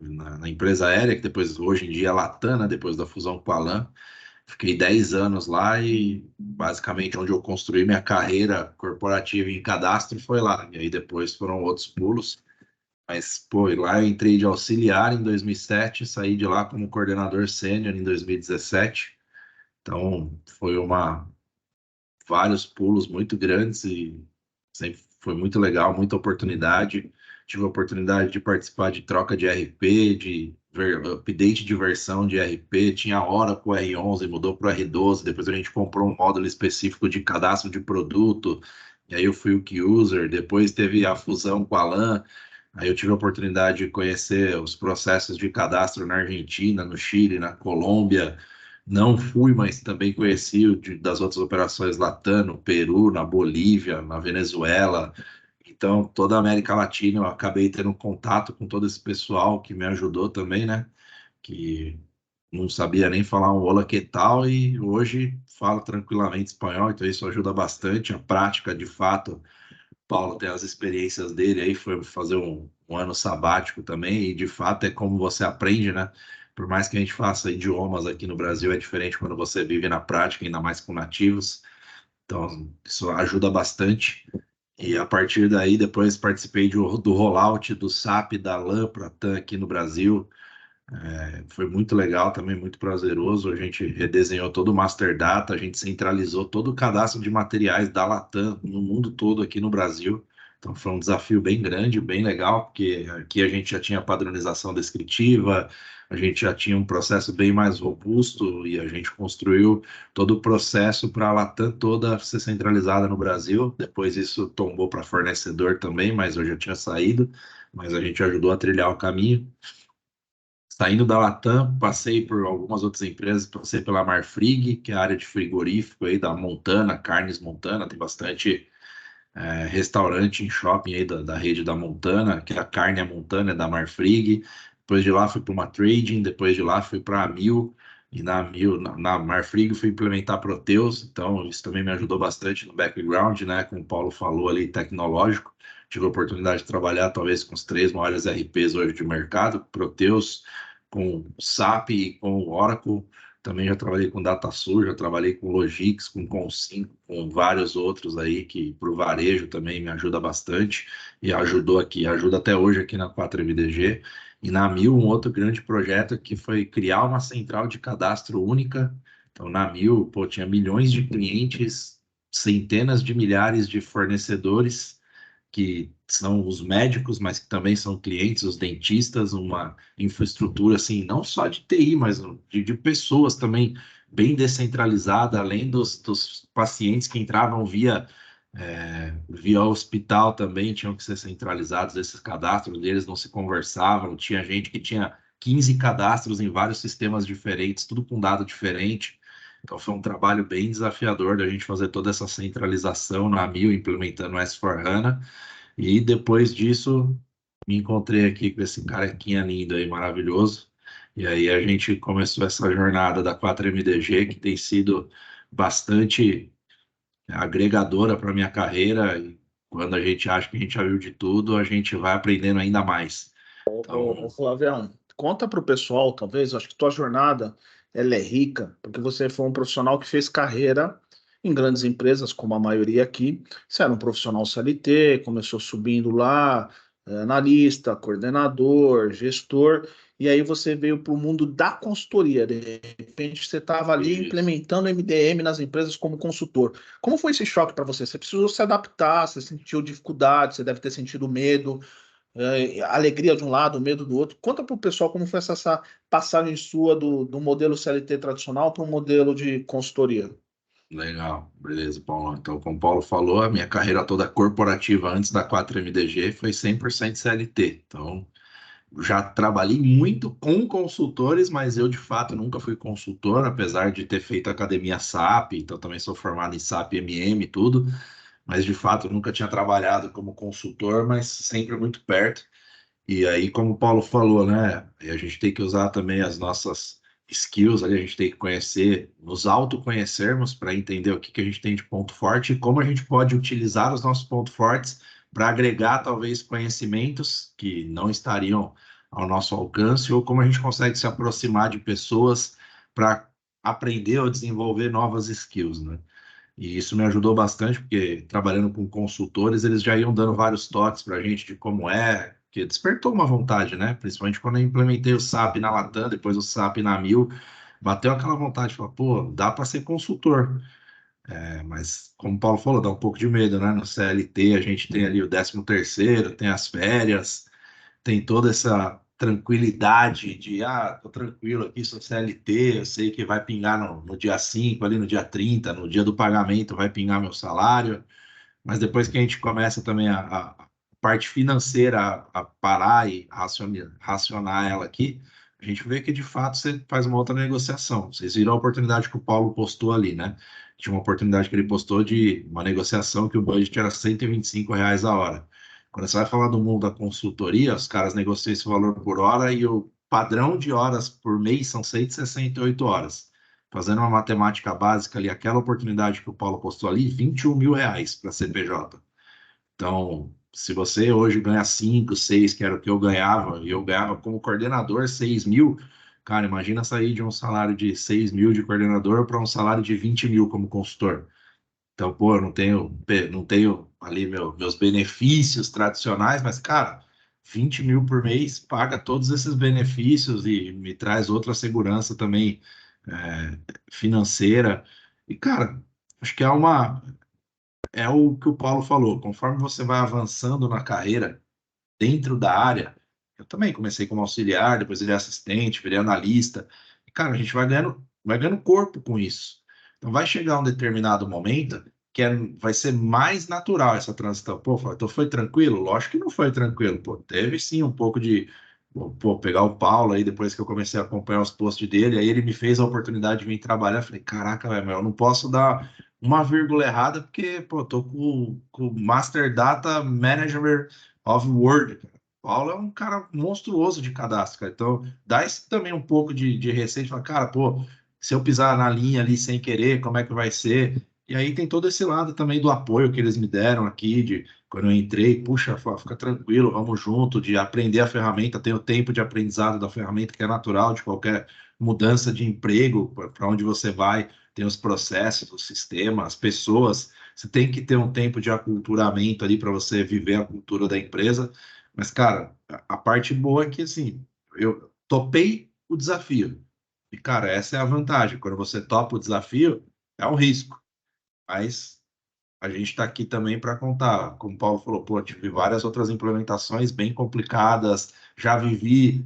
na empresa aérea, que depois, hoje em dia, é Latam, né? Depois da fusão com a LAN. Fiquei 10 anos lá e basicamente onde eu construí minha carreira corporativa em cadastro foi lá. E aí depois foram outros pulos. Mas, pô, lá eu entrei de auxiliar em 2007, saí de lá como coordenador sênior em 2017. Então, foi vários pulos muito grandes e sempre foi muito legal, muita oportunidade. Tive a oportunidade de participar de troca de RP, update de versão de RP, tinha hora para o R11, mudou para o R12, depois a gente comprou um módulo específico de cadastro de produto, e aí eu fui o key user, depois teve a fusão com a LAN, aí eu tive a oportunidade de conhecer os processos de cadastro na Argentina, no Chile, na Colômbia. Não fui, mas também conheci das outras operações Latam, no Peru, na Bolívia, na Venezuela. Então, toda a América Latina, eu acabei tendo contato com todo esse pessoal que me ajudou também, né? Que não sabia nem falar um olá, que tal, e hoje falo tranquilamente espanhol, então isso ajuda bastante. A prática, de fato, Paulo tem as experiências dele aí, foi fazer um ano sabático também, e de fato é como você aprende, né? Por mais que a gente faça idiomas aqui no Brasil, é diferente quando você vive na prática, ainda mais com nativos. Então, isso ajuda bastante. E a partir daí, depois participei do rollout do SAP da LAN para TAM aqui no Brasil. Foi muito legal também, muito prazeroso. A gente redesenhou todo o Master Data, a gente centralizou todo o cadastro de materiais da Latam no mundo todo aqui no Brasil. Então foi um desafio bem grande, bem legal, porque aqui a gente já tinha padronização descritiva, a gente já tinha um processo bem mais robusto e a gente construiu todo o processo para a Latam toda ser centralizada no Brasil. Depois isso tombou para fornecedor também, mas eu já tinha saído, mas a gente ajudou a trilhar o caminho. Saindo da Latam, passei por algumas outras empresas, passei pela Marfrig, que é a área de frigorífico aí da Montana, Carnes Montana, tem bastante restaurante em shopping aí da rede da Montana, que a carne é Montana, é da Marfrig. Depois de lá fui para uma Trading, depois de lá fui para a Mil, e na Mil, na Marfrig fui implementar Proteus, então isso também me ajudou bastante no background, né, como o Paulo falou ali, tecnológico. Tive a oportunidade de trabalhar talvez com os três maiores RPs hoje de mercado, Proteus, com SAP e com Oracle. Também já trabalhei com DataSur, já trabalhei com Logix, com Consim, com vários outros aí que para o varejo também me ajuda bastante e ajudou aqui, ajuda até hoje aqui na 4MDG. E na Mil, um outro grande projeto que foi criar uma central de cadastro única. Então, na Mil, pô, tinha milhões de clientes, centenas de milhares de fornecedores que são os médicos, mas que também são clientes, os dentistas, uma infraestrutura assim, não só de TI, mas de pessoas também bem descentralizada, além dos pacientes que entravam via hospital também tinham que ser centralizados, esses cadastros deles não se conversavam, tinha gente que tinha 15 cadastros em vários sistemas diferentes, tudo com dado diferente. Então foi um trabalho bem desafiador da gente fazer toda essa centralização na Mil, implementando o S4HANA. E depois disso, me encontrei aqui com esse carequinha lindo aí, maravilhoso. E aí a gente começou essa jornada da 4MDG, que tem sido bastante agregadora para minha carreira. E quando a gente acha que a gente já viu de tudo, a gente vai aprendendo ainda mais. Ô, Então, Flavião, conta para o pessoal, talvez, acho que tua jornada ela é rica, porque você foi um profissional que fez carreira em grandes empresas, como a maioria aqui. Você era um profissional CLT, começou subindo lá, analista, coordenador, gestor, e aí você veio para o mundo da consultoria. De repente, você estava ali isso. implementando MDM nas empresas como consultor. Como foi esse choque para você? Você precisou se adaptar, você sentiu dificuldade, você deve ter sentido medo, alegria de um lado, medo do outro. Conta para o pessoal como foi essa passagem sua do modelo CLT tradicional para o modelo de consultoria. Legal, beleza, Paulo. Então, como o Paulo falou, a minha carreira toda corporativa antes da 4MDG foi 100% CLT. Então, já trabalhei muito com consultores, mas eu de fato nunca fui consultor, apesar de ter feito academia SAP, então também sou formado em SAP MM e tudo, mas de fato nunca tinha trabalhado como consultor, mas sempre muito perto. E aí, como o Paulo falou, né, a gente tem que usar também as nossas skills, ali, a gente tem que conhecer, nos autoconhecermos para entender o que que a gente tem de ponto forte e como a gente pode utilizar os nossos pontos fortes para agregar talvez conhecimentos que não estariam ao nosso alcance ou como a gente consegue se aproximar de pessoas para aprender ou desenvolver novas skills, né? E isso me ajudou bastante, porque trabalhando com consultores, eles já iam dando vários toques para a gente de como é, que despertou uma vontade, né? Principalmente quando eu implementei o SAP na Latam, depois o SAP na Mil, bateu aquela vontade de falar, pô, dá para ser consultor. Mas, como o Paulo falou, dá um pouco de medo, né? No CLT, a gente tem ali o 13º, tem as férias, tem toda essa tranquilidade de, tô tranquilo aqui, sou CLT, eu sei que vai pingar no dia 5 ali no dia 30 no dia do pagamento vai pingar meu salário, mas depois que a gente começa também a parte financeira a parar e racionar ela aqui, a gente vê que de fato você faz uma outra negociação. Vocês viram a oportunidade que o Paulo postou ali, né? Tinha uma oportunidade que ele postou de uma negociação que o budget era R$ 125 a hora. Quando você vai falar do mundo da consultoria, os caras negociam esse valor por hora e o padrão de horas por mês são 168 horas. Fazendo uma matemática básica ali, aquela oportunidade que o Paulo postou ali, R$ 21.000 para CPJ. Então, se você hoje ganha 5, 6, que era o que eu ganhava, e eu ganhava como coordenador 6.000, cara, imagina sair de um salário de 6.000 de coordenador para um salário de 20.000 como consultor. Então, pô, eu não tenho ali meus benefícios tradicionais, mas, cara, 20.000 por mês paga todos esses benefícios e me traz outra segurança também financeira. E, cara, acho que é o que o Paulo falou, conforme você vai avançando na carreira, dentro da área, eu também comecei como auxiliar, depois virei assistente, virei analista, e, cara, a gente vai ganhando corpo com isso. Então vai chegar um determinado momento que vai ser mais natural essa transição. Pô, então foi tranquilo? Lógico que não foi tranquilo, pô. Teve sim um pouco de, pô, pegar o Paulo aí, depois que eu comecei a acompanhar os posts dele, aí ele me fez a oportunidade de vir trabalhar, eu falei, caraca, velho, eu não posso dar uma vírgula errada, porque, pô, tô com o Master Data Manager of Word. O Paulo é um cara monstruoso de cadastro, cara. Então, dá esse também um pouco de receio, de falar, cara, pô, se eu pisar na linha ali sem querer, como é que vai ser? E aí tem todo esse lado também do apoio que eles me deram aqui, de quando eu entrei, puxa, fica tranquilo, vamos junto, de aprender a ferramenta, tem o tempo de aprendizado da ferramenta que é natural de qualquer mudança de emprego, para onde você vai, tem os processos, o sistema, as pessoas. Você tem que ter um tempo de aculturamento ali para você viver a cultura da empresa. Mas, cara, a parte boa é que, assim, eu topei o desafio. E, cara, essa é a vantagem. Quando você topa o desafio, é um risco. Mas a gente está aqui também para contar. Como o Paulo falou, pô, tive várias outras implementações bem complicadas. Já vivi,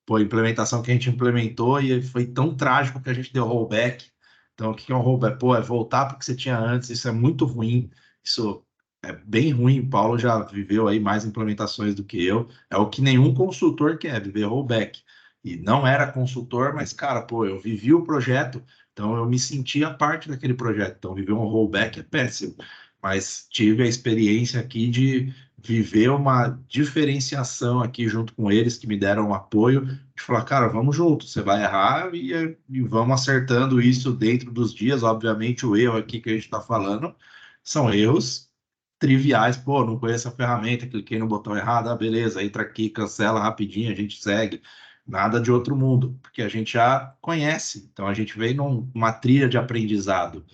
pô, implementação que a gente implementou e foi tão trágico que a gente deu rollback. Então, o que é um rollback? Pô, é voltar para o que você tinha antes. Isso é muito ruim. Isso é bem ruim. O Paulo já viveu aí mais implementações do que eu. É o que nenhum consultor quer, viver rollback. E não era consultor, mas, cara, pô, eu vivi o projeto, então eu me sentia parte daquele projeto. Então, viver um rollback é péssimo. Mas tive a experiência aqui de viver uma diferenciação aqui junto com eles, que me deram um apoio, de falar, cara, vamos junto, você vai errar e vamos acertando isso dentro dos dias. Obviamente, o erro aqui que a gente está falando são erros triviais. Pô, não conheço a ferramenta, cliquei no botão errado, ah, beleza, entra aqui, cancela rapidinho, a gente segue. Nada de outro mundo, porque a gente já conhece, então a gente veio numa trilha de aprendizado.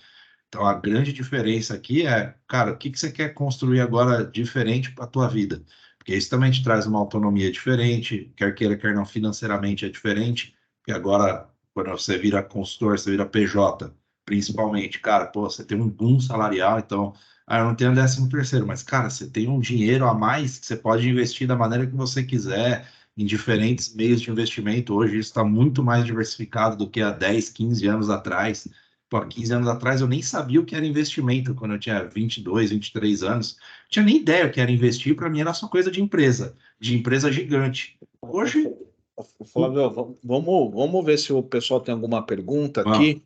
Então a grande diferença aqui é, cara, o que que você quer construir agora diferente para a tua vida? Porque isso também te traz uma autonomia diferente, quer queira, quer não, financeiramente é diferente, porque agora, quando você vira consultor, você vira PJ, principalmente, cara, pô, você tem um boom salarial, então, eu não tenho 13º, mas, cara, você tem um dinheiro a mais que você pode investir da maneira que você quiser, em diferentes meios de investimento. Hoje isso está muito mais diversificado do que há 10, 15 anos atrás. Pô, há 15 anos atrás eu nem sabia o que era investimento, quando eu tinha 22, 23 anos. Não tinha nem ideia o que era investir, para mim era só coisa de empresa gigante. Hoje, Flávio, vamos ver se o pessoal tem alguma pergunta bom, aqui.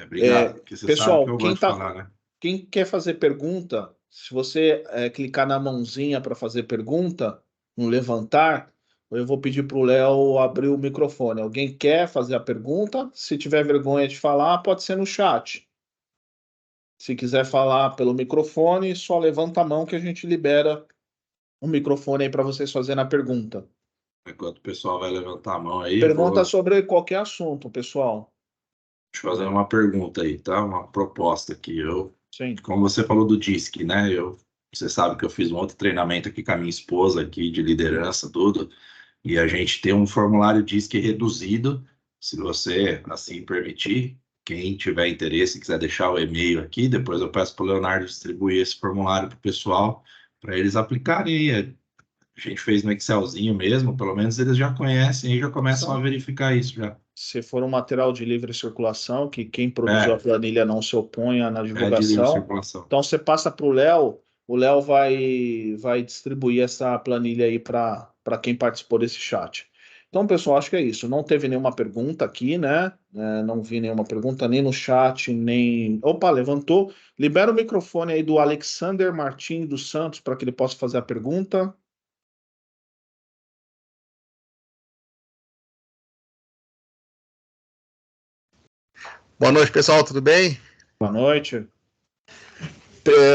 obrigado, porque você sabe que Pessoal, eu gosto de falar, né? quem quer fazer pergunta, se você clicar na mãozinha para fazer pergunta, no levantar, eu vou pedir para o Léo abrir o microfone. Alguém quer fazer a pergunta? Se tiver vergonha de falar, pode ser no chat. Se quiser falar pelo microfone, só levanta a mão que a gente libera o microfone aí para vocês fazerem a pergunta. Enquanto o pessoal vai levantar a mão aí, Pergunta vou sobre qualquer assunto, pessoal. te fazer uma pergunta aí, tá? Uma proposta aqui. Sim. Como você falou do DISC, né? Você sabe que eu fiz um outro treinamento aqui com a minha esposa aqui de liderança, tudo. E a gente tem um formulário DISC reduzido, se você assim permitir. Quem tiver interesse, quiser deixar o e-mail aqui, depois eu peço para o Leonardo distribuir esse formulário para o pessoal, para eles aplicarem. A gente fez no Excelzinho mesmo, pelo menos eles já conhecem e já começam a São, verificar isso já. se for um material de livre circulação, que quem produziu a É, planilha não se oponha na é de livre divulgação, circulação. então você passa para o Léo vai distribuir essa planilha aí para quem participou desse chat. Então, pessoal, acho que é isso. Não teve nenhuma pergunta aqui, né? Não vi nenhuma pergunta nem no chat, nem. Opa, levantou. Libera o microfone aí do Alexander Martins dos Santos para que ele possa fazer a pergunta. Boa noite, pessoal, tudo bem? Boa noite.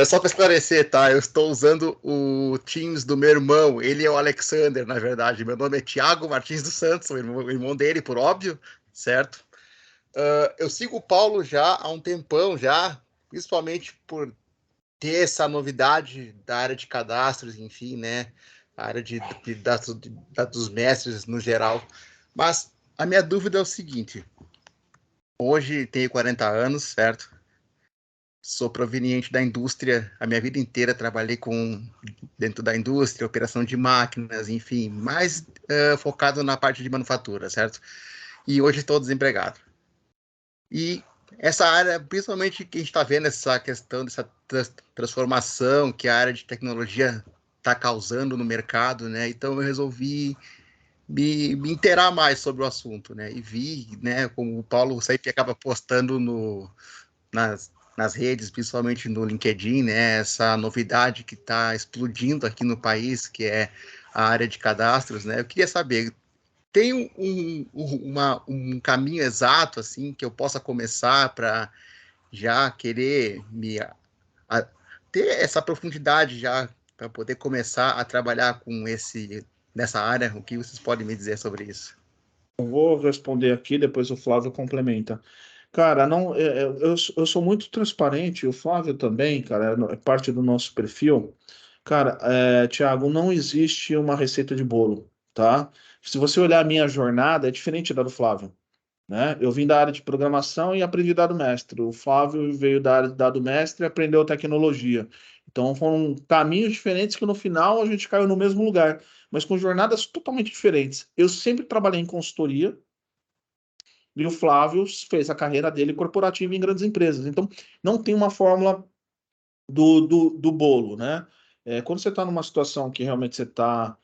Só para esclarecer, tá? Eu estou usando o Teams do meu irmão, ele é o Alexander, na verdade. Meu nome é Thiago Martins dos Santos, o irmão dele, por óbvio, certo? Eu sigo o Paulo já há um tempão, já, principalmente por ter essa novidade da área de cadastros, enfim, né? A área de dados mestres no geral. Mas a minha dúvida é o seguinte: hoje tenho 40 anos, certo? sou proveniente da indústria, a minha vida inteira trabalhei dentro da indústria, operação de máquinas, enfim, mais focado na parte de manufatura, certo? E hoje estou desempregado. E essa área, principalmente que a gente está vendo essa questão dessa transformação que a área de tecnologia está causando no mercado, né? Então eu resolvi me inteirar mais sobre o assunto, né? E vi, né, como o Paulo sempre acaba postando nas redes, principalmente no LinkedIn, né, essa novidade que está explodindo aqui no país, que é a área de cadastros, né? Eu queria saber, tem um caminho exato, assim, que eu possa começar para já querer ter essa profundidade já, para poder começar a trabalhar nessa área? O que vocês podem me dizer sobre isso? Eu vou responder aqui, depois o Flávio complementa. Cara, não, eu sou muito transparente, o Flávio também, cara, é parte do nosso perfil. Cara, Thiago, não existe uma receita de bolo, tá? Se você olhar a minha jornada, é diferente da do Flávio, né? Eu vim da área de programação e aprendi dado mestre. O Flávio veio da área de dado mestre e aprendeu tecnologia. Então foram caminhos diferentes que no final a gente caiu no mesmo lugar, mas com jornadas totalmente diferentes. Eu sempre trabalhei em consultoria e o Flávio fez a carreira dele corporativa em grandes empresas. Então não tem uma fórmula do bolo, né? Quando você está numa situação que realmente você está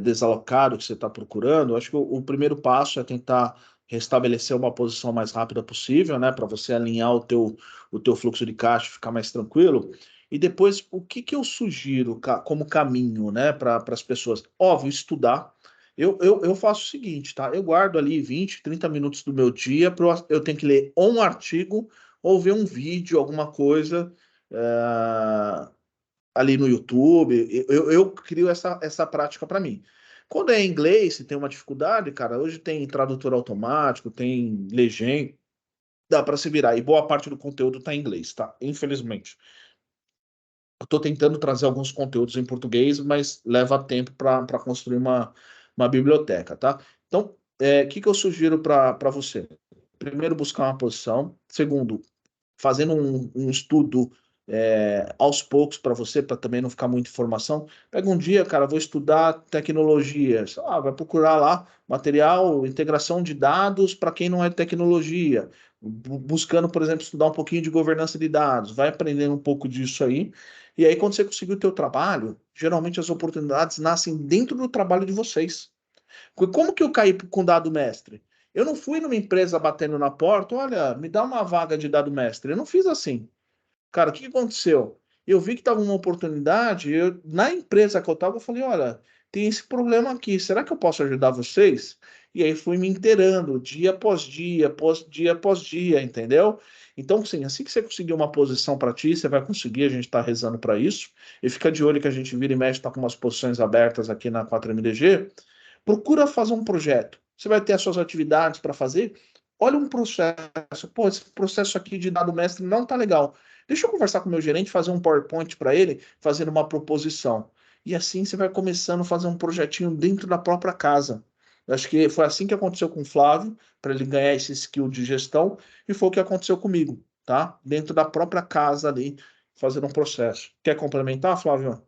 desalocado, que você está procurando, acho que o primeiro passo é tentar restabelecer uma posição mais rápida possível, né? Para você alinhar o teu fluxo de caixa, e ficar mais tranquilo. E depois, o que que eu sugiro como caminho, né, para as pessoas? Óbvio, estudar. Eu faço o seguinte, tá? Eu guardo ali 20, 30 minutos do meu dia, eu tenho que ler ou um artigo ou ver um vídeo, alguma coisa é, ali no YouTube. Eu crio essa prática para mim. Quando é em inglês, se tem uma dificuldade, cara, hoje tem tradutor automático, tem legenda, dá para se virar. E boa parte do conteúdo está em inglês, tá? Infelizmente. Eu estou tentando trazer alguns conteúdos em português, mas leva tempo para construir uma biblioteca, tá? Então, o que eu sugiro para você? Primeiro, buscar uma posição. Segundo, fazendo um estudo aos poucos para você, para também não ficar muita informação. Pega um dia, cara, vou estudar tecnologia. Vai procurar lá material, integração de dados para quem não é de tecnologia. Buscando, por exemplo, estudar um pouquinho de governança de dados. Vai aprendendo um pouco disso aí. E aí, quando você conseguir o teu trabalho, geralmente as oportunidades nascem dentro do trabalho de vocês. Como que eu caí com dado mestre? Eu não fui numa empresa batendo na porta, olha, me dá uma vaga de dado mestre. Eu não fiz assim. Cara, o que aconteceu? Eu vi que estava uma oportunidade, na empresa que eu estava, eu falei, olha, tem esse problema aqui, será que eu posso ajudar vocês? E aí fui me inteirando, dia após dia, dia após dia, entendeu? Então, sim, assim que você conseguir uma posição para ti, você vai conseguir, a gente está rezando para isso, e fica de olho que a gente vira e mexe, está com umas posições abertas aqui na 4MDG, procura fazer um projeto. Você vai ter as suas atividades para fazer, olha um processo, pô, esse processo aqui de dado mestre não tá legal. Deixa eu conversar com o meu gerente, fazer um PowerPoint para ele, fazendo uma proposição. E assim você vai começando a fazer um projetinho dentro da própria casa. Eu acho que foi assim que aconteceu com o Flávio, para ele ganhar esse skill de gestão, e foi o que aconteceu comigo, tá? Dentro da própria casa ali, fazendo um processo. Quer complementar, Flávio?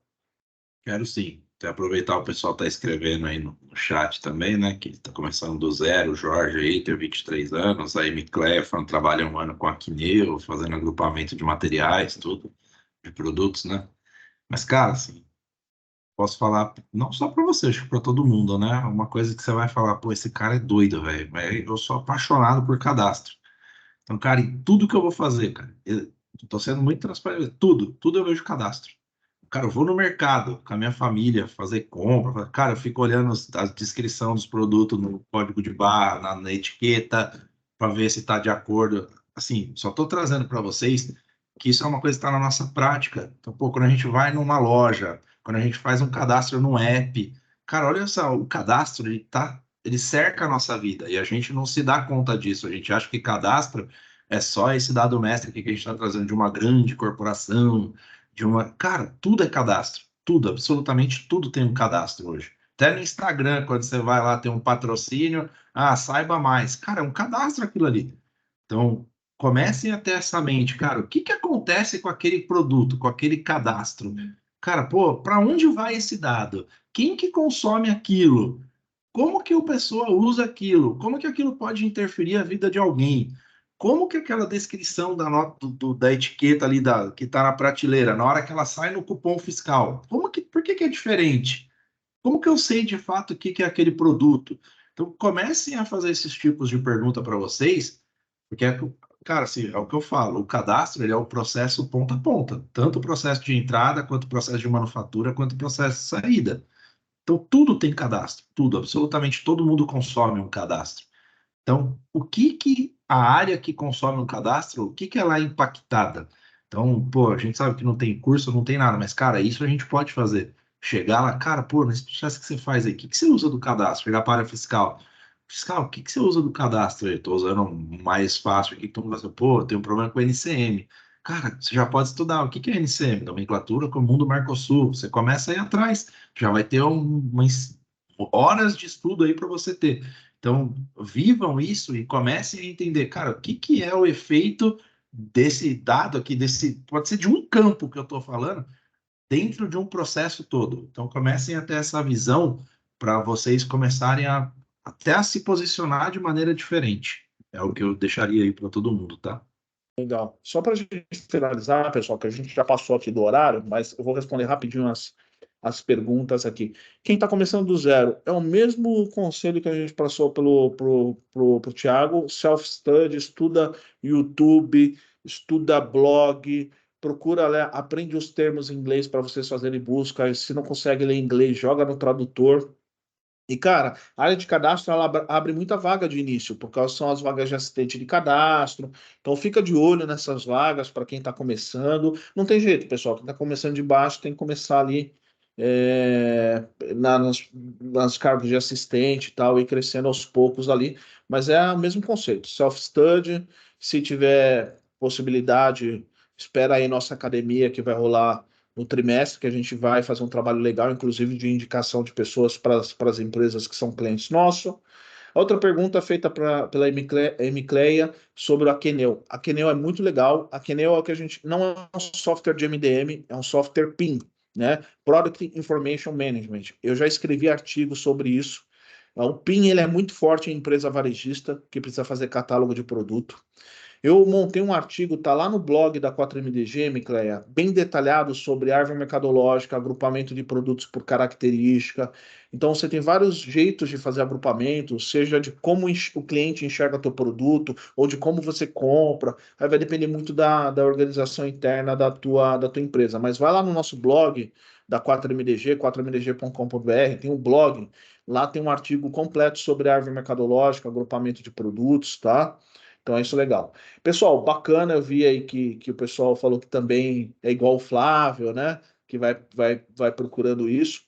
Quero sim. Até aproveitar o pessoal tá escrevendo aí no chat também, né? Que tá começando do zero. O Jorge aí tem 23 anos. A Amy Clefan trabalha um ano com a Quineu, fazendo agrupamento de materiais, tudo, de produtos, né? Mas, cara, assim, posso falar não só para você, acho que para todo mundo, né? Uma coisa que você vai falar, pô, esse cara é doido, velho. Mas eu sou apaixonado por cadastro. Então, cara, em tudo que eu vou fazer, cara, eu tô sendo muito transparente. Tudo eu vejo cadastro. Cara, eu vou no mercado com a minha família fazer compra. Cara, eu fico olhando a descrição dos produtos no código de barra, na etiqueta, para ver se está de acordo. Assim, só estou trazendo para vocês que isso é uma coisa que está na nossa prática. Então, pô, quando a gente vai numa loja, quando a gente faz um cadastro no app, cara, olha só, o cadastro, ele cerca a nossa vida e a gente não se dá conta disso. A gente acha que cadastro é só esse dado mestre aqui que a gente está trazendo de uma grande corporação, de uma. Cara, tudo é cadastro. Tudo, absolutamente tudo tem um cadastro hoje. Até no Instagram, quando você vai lá, tem um patrocínio, saiba mais. Cara, é um cadastro aquilo ali. Então, comecem a ter essa mente, cara, o que que acontece com aquele produto, com aquele cadastro? Cara, pô, para onde vai esse dado? Quem que consome aquilo? Como que a pessoa usa aquilo? Como que aquilo pode interferir a vida de alguém? Como que aquela descrição da nota da etiqueta ali que está na prateleira, na hora que ela sai no cupom fiscal, por que que é diferente? Como que eu sei de fato o que que é aquele produto? Então comecem a fazer esses tipos de pergunta para vocês, porque cara, assim, é o que eu falo, o cadastro ele é o processo ponta a ponta, tanto o processo de entrada, quanto o processo de manufatura, quanto o processo de saída. Então, tudo tem cadastro, tudo, absolutamente todo mundo consome um cadastro. Então, o que que a área que consome um cadastro, o que que ela é impactada? Então, pô, a gente sabe que não tem curso, não tem nada, mas, cara, isso a gente pode fazer. Chegar lá, cara, pô, nesse processo que você faz aí, o que que você usa do cadastro? Chegar para a área fiscal. Fiscal, o que que você usa do cadastro? Eu estou usando um mais fácil aqui, que todo mundo fala, pô, tem um problema com o NCM. Cara, você já pode estudar o que que é NCM, nomenclatura comum do Mercosul. Você começa aí atrás, já vai ter umas horas de estudo aí para você ter. Então, vivam isso e comecem a entender, cara, o que que é o efeito desse dado aqui, pode ser de um campo que eu estou falando, dentro de um processo todo. Então, comecem a ter essa visão para vocês começarem até a se posicionar de maneira diferente. É o que eu deixaria aí para todo mundo, tá? Legal. Só para a gente finalizar, pessoal, que a gente já passou aqui do horário, mas eu vou responder rapidinho as perguntas aqui. Quem está começando do zero, é o mesmo conselho que a gente passou pro Thiago, self-study, estuda YouTube, estuda blog, procura ler, aprende os termos em inglês para vocês fazerem busca, se não consegue ler inglês, joga no tradutor. E, cara, a área de cadastro ela abre muita vaga de início, porque elas são as vagas de assistente de cadastro. Então, fica de olho nessas vagas para quem está começando. Não tem jeito, pessoal. Quem está começando de baixo tem que começar ali nas cargos de assistente e tal, e crescendo aos poucos ali. Mas é o mesmo conceito: self-study. Se tiver possibilidade, espera aí nossa academia que vai rolar no trimestre, que a gente vai fazer um trabalho legal, inclusive de indicação de pessoas para as empresas que são clientes nossos. Outra pergunta feita pela Emicleia sobre o Akeneo. A Akeneo é muito legal. A Akeneo é o que a gente não é um software de MDM, é um software PIM, né? Product Information Management. Eu já escrevi artigos sobre isso. O PIM ele é muito forte em empresa varejista que precisa fazer catálogo de produto. Eu montei um artigo, tá lá no blog da 4MDG, Micleia, bem detalhado sobre árvore mercadológica, agrupamento de produtos por característica. Então, você tem vários jeitos de fazer agrupamento, seja de como o cliente enxerga teu produto, ou de como você compra. Aí vai depender muito da organização interna da tua empresa. Mas vai lá no nosso blog da 4MDG, 4mdg.com.br, tem um blog, lá tem um artigo completo sobre árvore mercadológica, agrupamento de produtos, tá? Então é isso legal. Pessoal, bacana, eu vi aí que o pessoal falou que também é igual o Flávio, né? Que vai procurando isso.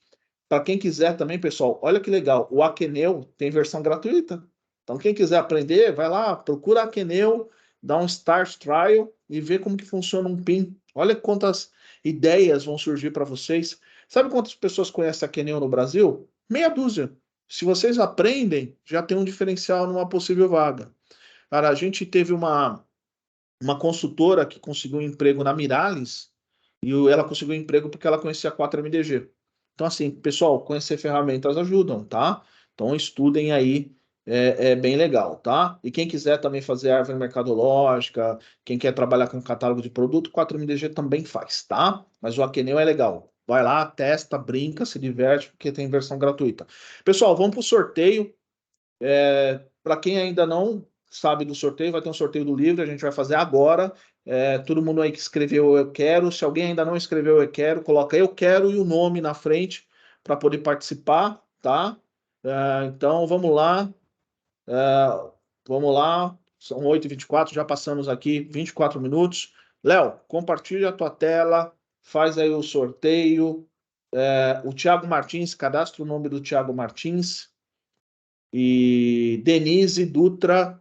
Para quem quiser também, pessoal, olha que legal, o Akeneo tem versão gratuita. Então, quem quiser aprender, vai lá, procura Akeneo, dá um Start Trial e vê como que funciona um PIN. Olha quantas ideias vão surgir para vocês. Sabe quantas pessoas conhecem Akeneo no Brasil? Meia dúzia. Se vocês aprendem, já tem um diferencial numa possível vaga. Cara, a gente teve uma consultora que conseguiu um emprego na Mirales e ela conseguiu um emprego porque ela conhecia a 4MDG. Então, assim, pessoal, conhecer ferramentas ajudam, tá? Então, estudem aí, é bem legal, tá? E quem quiser também fazer árvore mercadológica, quem quer trabalhar com catálogo de produto, 4MDG também faz, tá? Mas o Akeneo é legal. Vai lá, testa, brinca, se diverte, porque tem versão gratuita. Pessoal, vamos para o sorteio. Para quem ainda não sabe do sorteio, vai ter um sorteio do livro, a gente vai fazer agora. Todo mundo aí que escreveu eu quero, se alguém ainda não escreveu eu quero, coloca eu quero e o nome na frente para poder participar, tá? Então vamos lá, vamos lá, são 8h24, já passamos aqui 24 minutos. Léo, compartilha a tua tela, faz aí o sorteio. O Thiago Martins, cadastra o nome do Thiago Martins. E Denise Dutra,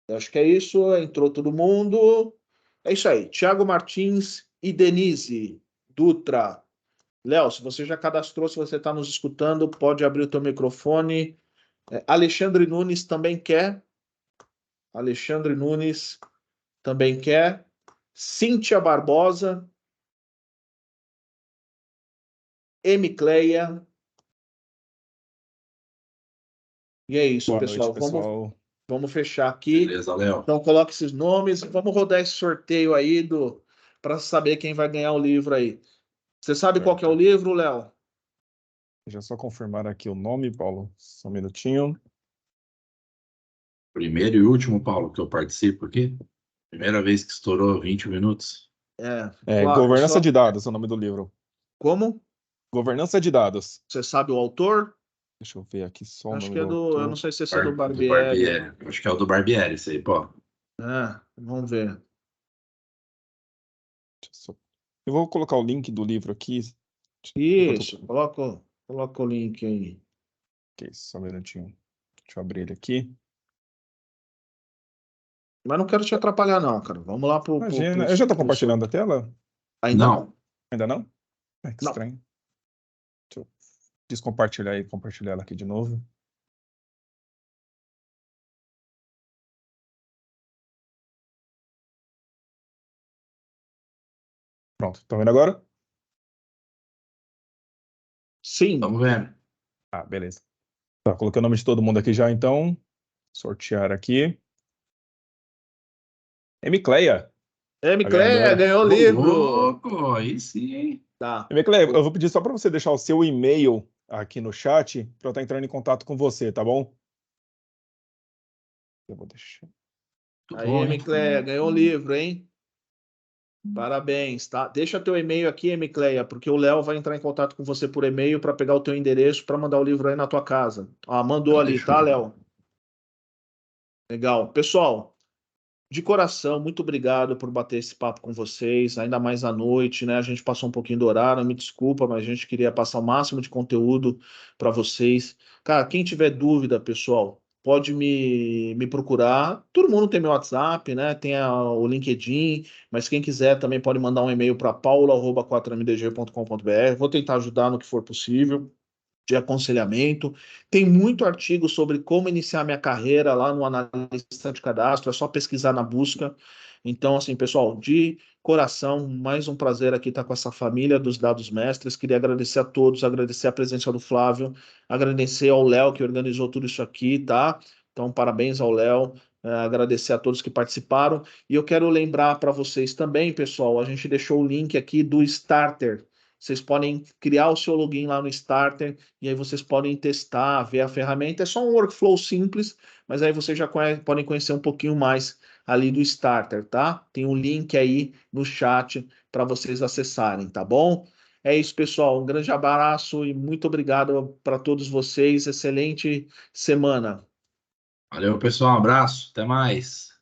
acho que é isso, entrou todo mundo. É isso aí, Thiago Martins e Denise Dutra. Léo, se você já cadastrou, se você está nos escutando, pode abrir o teu microfone. Alexandre Nunes também quer. Alexandre Nunes também quer. Cíntia Barbosa. Emicleia. E é isso, Boa pessoal. noite, pessoal. Vamos fechar aqui. Beleza, Léo. Então, coloque esses nomes. Vamos rodar esse sorteio aí para saber quem vai ganhar o livro aí. Você sabe qual que é o livro, Léo? Deixa eu só confirmar aqui o nome, Paulo. Só um minutinho. Primeiro e último, Paulo, que eu participo aqui. Primeira vez que estourou 20 minutos. Governança de Dados é o nome do livro. Como? Governança de Dados. Você sabe o autor? Deixa eu ver aqui só o Acho nome que é do do. autor. Eu não sei se esse é do Do Barbieri. Acho que é o do Barbieri, isso aí, pô. Vamos ver. Eu vou colocar o link do livro aqui. Isso, coloca o link aí. Ok, só um minutinho. Deixa eu abrir ele aqui. Mas não quero te atrapalhar, não, cara. Vamos lá pro. Imagina, eu já estou compartilhando a tela? Ainda não. Ainda não? Que Não. estranho. Deixa eu descompartilhar e compartilhar ela aqui de novo. Pronto, estão vendo agora? Sim. Vamos ver. Beleza. Tá, coloquei o nome de todo mundo aqui já, então. Sortear aqui. Emicleia. Emicleia ganhou o livro. Louco, aí sim, hein? Tá. Emicleia, eu vou pedir só para você deixar o seu e-mail aqui no chat para eu estar entrando em contato com você, tá bom? Eu vou deixar. Aí, Emicleia, ganhou o livro, hein? Parabéns, tá? Deixa teu e-mail aqui, Emicleia, porque o Léo vai entrar em contato com você por e-mail para pegar o teu endereço para mandar o livro aí na tua casa. Mandou ali, tá, Léo? Legal. Pessoal, de coração, muito obrigado por bater esse papo com vocês, ainda mais à noite, né? A gente passou um pouquinho do horário, me desculpa, mas a gente queria passar o máximo de conteúdo para vocês. Cara, quem tiver dúvida, pessoal, pode me procurar. Todo mundo tem meu WhatsApp, né? Tem o LinkedIn, mas quem quiser também pode mandar um e-mail para paula@4mdg.com.br. Vou tentar ajudar no que for possível de aconselhamento. Tem muito artigo sobre como iniciar minha carreira lá no analista de cadastro, é só pesquisar na busca. Então, assim, pessoal, de coração, mais um prazer aqui estar com essa família dos dados mestres. Queria agradecer a todos, agradecer a presença do Flávio, agradecer ao Léo que organizou tudo isso aqui, tá? Então, parabéns ao Léo. Agradecer a todos que participaram. E eu quero lembrar para vocês também, pessoal, a gente deixou o link aqui do Starter. Vocês podem criar o seu login lá no Starter e aí vocês podem testar, ver a ferramenta. É só um workflow simples, mas aí vocês já podem conhecer um pouquinho mais ali do Starter, tá? Tem um link aí no chat para vocês acessarem, tá bom? É isso, pessoal. Um grande abraço e muito obrigado para todos vocês. Excelente semana. Valeu, pessoal. Um abraço. Até mais.